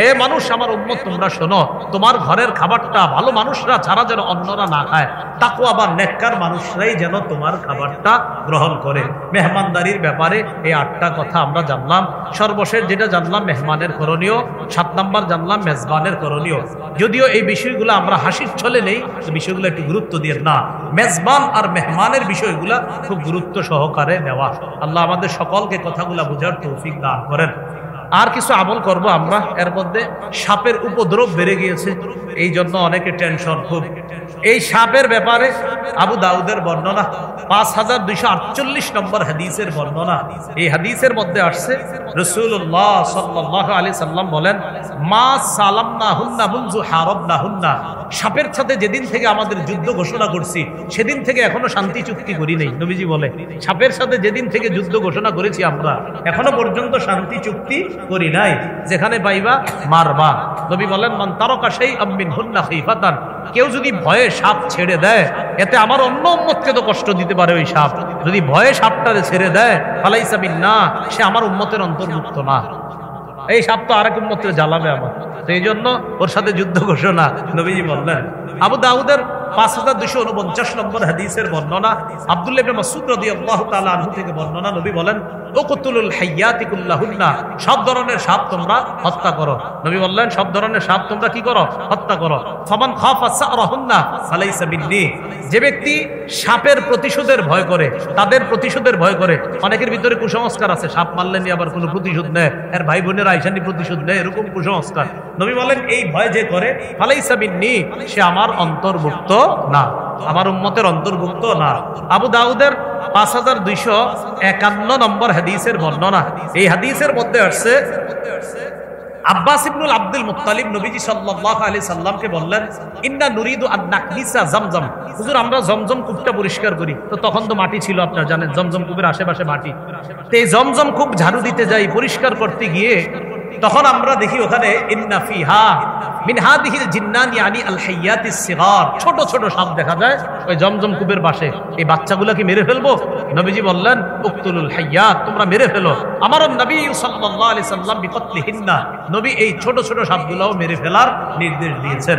এ মানুষ আমার উম্মত তোমরা শোনো, তোমার ঘরের খাবারটা ভালো মানুষরা ছাড়া যেন অন্যরা না খায়, তাকওয়া বা নেককার মানুষরাই যেন তোমার খাবারটা গ্রহণ করে। মেহমানদারির ব্যাপারে এই 8টা কথা আমরা জানলাম। সর্বশেষ যেটা জানলাম মেহমানের করণীয়, 7 নাম্বার জানলাম মেজবানের করণীয়। যদিও এই বিষয়গুলো আমরা হাসির ছলে নেই, বিষয়গুলো একটু গুরুত্ব দিয়ে না, মেজবান আর মেহমানের বিষয়গুলা খুব গুরুত্ব সহকারে নেওয়া। আল্লাহ আমাদের সকলকে কথাগুলা বুঝার তৌফিক দান করেন। আর কিছু আমল করব আমরা। এর মধ্যে সাপের উপদ্রব বেড়ে গিয়েছে, এই জন্য অনেকে টেনশন খুব। এই সাপের ব্যাপারে আবু দাউদের বর্ণনা 5248 নম্বর হাদিসের বর্ণনা। এই হাদিসের মধ্যে আসছে রাসূলুল্লাহ সাল্লাল্লাহু আলাইহি সাল্লাম বলেন, মা সালামনাহুন্না মুনযু হারাবনাহুন্না, সাপের সাথে যেদিন থেকে আমাদের যুদ্ধ ঘোষণা করছি সেদিন থেকে এখনো শান্তি চুক্তি করি নাই। নবীজি বলে সাপের সাথে যেদিন থেকে যুদ্ধ ঘোষণা করেছি আমরা এখনো পর্যন্ত শান্তি চুক্তি করি নাই, যেখানে পাইবা মারবা। নবী বলেন মান তারাকা শাইআম মিনহুন্না খাইফাতান, কেউ যদি ভয়ে সাপ ছেড়ে দেয়, এতে আমার অন্য উম্মতকে তো কষ্ট দিতে পারে ওই সাপ, যদি ভয়ে সাপটারে ছেড়ে দেয় ফালাইসা মিন্নাহ, সে আমার উম্মতের অন্তর্ভুক্ত না। এই সাপ তো আরেক উম্মতকে জ্বালাবে আমার, তো এই জন্য ওর সাথে যুদ্ধ ঘোষণা নবীজি বললেন। আবু দাউদের 5249 নম্বর হাদিসের বর্ণনা, আব্দুল্লাহ ইবনে মাসউদ রাদিয়াল্লাহু তাআলা আনহু থেকে বর্ণনা। নবী বলেন উকতুলুল হাইয়াতি কুল্লাহুন্না, সব ধরনের সাপ তোমরা হত্যা করো। নবী বললেন সব ধরনের সাপ তোমরা কি করো? হত্যা করো। ফামান খাফা সারাহুন্না ফালাইসা মিন্নি, যে ব্যক্তি সাপের প্রতিশোধের ভয় করে, তাদের প্রতিশোধের ভয় করে। অনেকের ভিতরে কুসংস্কার আছে, সাপ মারলে নি আবার কোনো প্রতিশোধ নেয়, এর ভাই বোনেরা আইসানি প্রতিশোধ নেয়, এরকম কুসংস্কার। নবী বলেন এই ভয় যে করে ফালাইসা মিন্নি, সে আমার অন্তর্ভুক্ত না, আমার উম্মতের অন্তর্ভুক্ত না। আবু দাউদের 5251 নম্বর হাদিসের বর্ণনা। এই হাদিসের মধ্যে আসছে আব্বাস ইবনুল আব্দুল মুত্তালিব নবীজি সাল্লাল্লাহু আলাইহি সাল্লামকে বললেন, ইন্না নুরিদু আন নাকনিসা জামজাম, হুজুর আমরা জমজম কূপটা পরিষ্কার করি। তো তখন তো মাটি ছিল, আপনারা জানেন জমজম কূপের আশেপাশে মাটি। তো এই জমজম কূপ ঝাড়ু দিতে যাই, পরিষ্কার করতে গিয়ে তখন আমরা দেখি ওখানে ইন্না ফিহা মিন হাদিহিল জিন্নান ইয়ানি আল হাইয়াতিস সিগার, ছোট ছোট সাপ দেখা যায় ওই জমজম কূপের পাশে। এই বাচ্চাগুলা কি মেরে ফেলবো? নবীজি বললেন উকতুলুল হাইয়াত, তোমরা মেরে ফেলো। আমার নবী সাল্লাল্লাহু আলাইহি সাল্লাম বিকতলিহিন্না, নবী এই ছোট ছোট সাপগুলোও মেরে ফেলার নির্দেশ দিয়েছেন।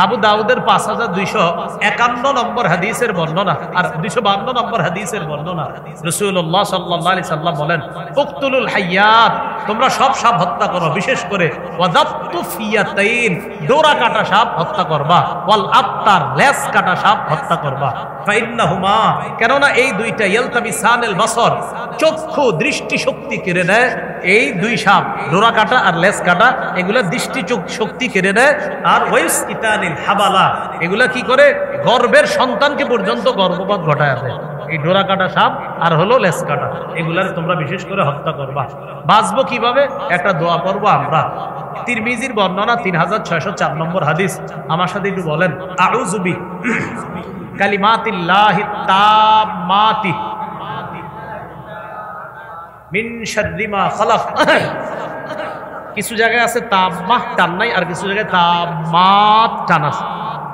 আবু দাউদের 5251 নম্বর হাদিসের বর্ণনা আর 252 নম্বর হাদিসের বর্ণনা। রাসূলুল্লাহ সাল্লাল্লাহু আলাইহি সাল্লাম বলেন উকতুলুল হাইয়াত, তোমরা সব সাপ হত্যা করো, বিশেষ করে ওয়াদাতু ফিয়াতাইন, ডোরা কাটা সাপ হত্যা করবা, ওয়াল আত্তার, লেজ কাটা সাপ হত্যা করবা। ফাইন্নাহুমা, কেননা এই দুইটা ইয়ালতামিসানিল বাসর, চক্ষু দৃষ্টি শক্তি কেড়ে নেয়। এই দুই সাপ ডোরা কাটা আর লেজ কাটা এগুলা দৃষ্টি শক্তি কেড়ে নেয়। আর ওয়াইসকিতানিল হাবালা, এগুলা কি করে? গর্ভের সন্তানকে পর্যন্ত গর্ভপাত ঘটায় দেয়। এই ডোরা কাটা সাপ আর হলো লেজ কাটা, এগুলার তোমরা বিশেষ করে হত্যা করবা। বাঁচবো কিভাবে? একটা দোয়া করবো আমরা। তিরমিজির বর্ণনা 3604 নম্বর হাদিস, আমার সাথে একটু বলেন আউযু বি কালিমাতিল্লাহি তাম্মাতি মিন শাররি মা খালাক। কিছু জায়গায় আছে তাম্মাহ টান নাই, আর কিছু জায়গায় তাম্মাত টান আছে।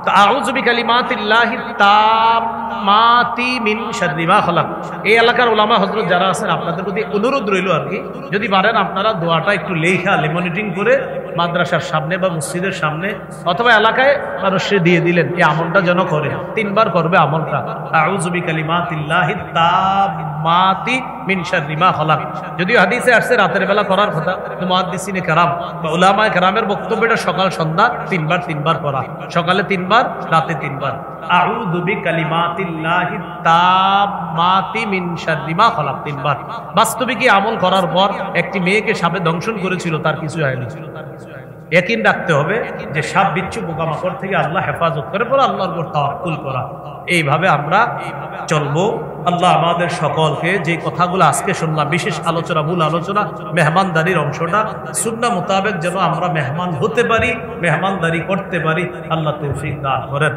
তো আউযু বি কালিমাতিল্লাহি তাম্মাতি তাম্মাতি মিন শাররি মা খালাক। এই এলাকার উলামা হযরত যারা আছেন আপনাদের প্রতি অনুরোধ রইল আর কি, যদি পারেন আপনারা দোয়াটা একটু লেখা লেমনিটিং করে মাদ্রাসার সামনে বা মসজিদের সামনে অথবা এলাকায় মানুষে দিয়ে দিলেন, এই আমলটা যেন করে। 3 বার করবে আমলটা, আউযু বিকালিমাতিল্লাহি তাম্মাতি মিন শাররি মা খালাক। যদিও হাদিসে আসছে রাতের বেলা করার কথা, কিন্তু মুহাদ্দিসিনে কেরাম বা উলামায়ে কেরামের বক্তব্যটা সকাল সন্ধ্যা 3 বার পড়া, সকালে 3 বার, রাতে 3 বার। আউযু বিকালিমাতিল্লাহি তাম্মাতি মিন শাররি মা খালাক 3 বার। বাস্তবিক এই আমল করার পর একটি মেয়েকে সাপে দংশন করেছিল, তার কিছু হয়নি। ইয়াকিন রাখতে হবে যে সাপ বিচ্ছু পোকামাকড় থেকে আল্লাহ হেফাজত করে, পরে আল্লাহর উপর তাওয়াক্কুল করা। এইভাবে আমরা চলবো। আল্লাহ আমাদের সকলকে যে কথাগুলো আজকে শুনলাম, বিশেষ আলোচনা, মূল আলোচনা, মেহমানদারির অংশটা সুন্নাহ মোতাবেক যেন আমরা মেহমান হতে পারি, মেহমানদারি করতে পারি, আল্লাহ তৌফিক দান করেন।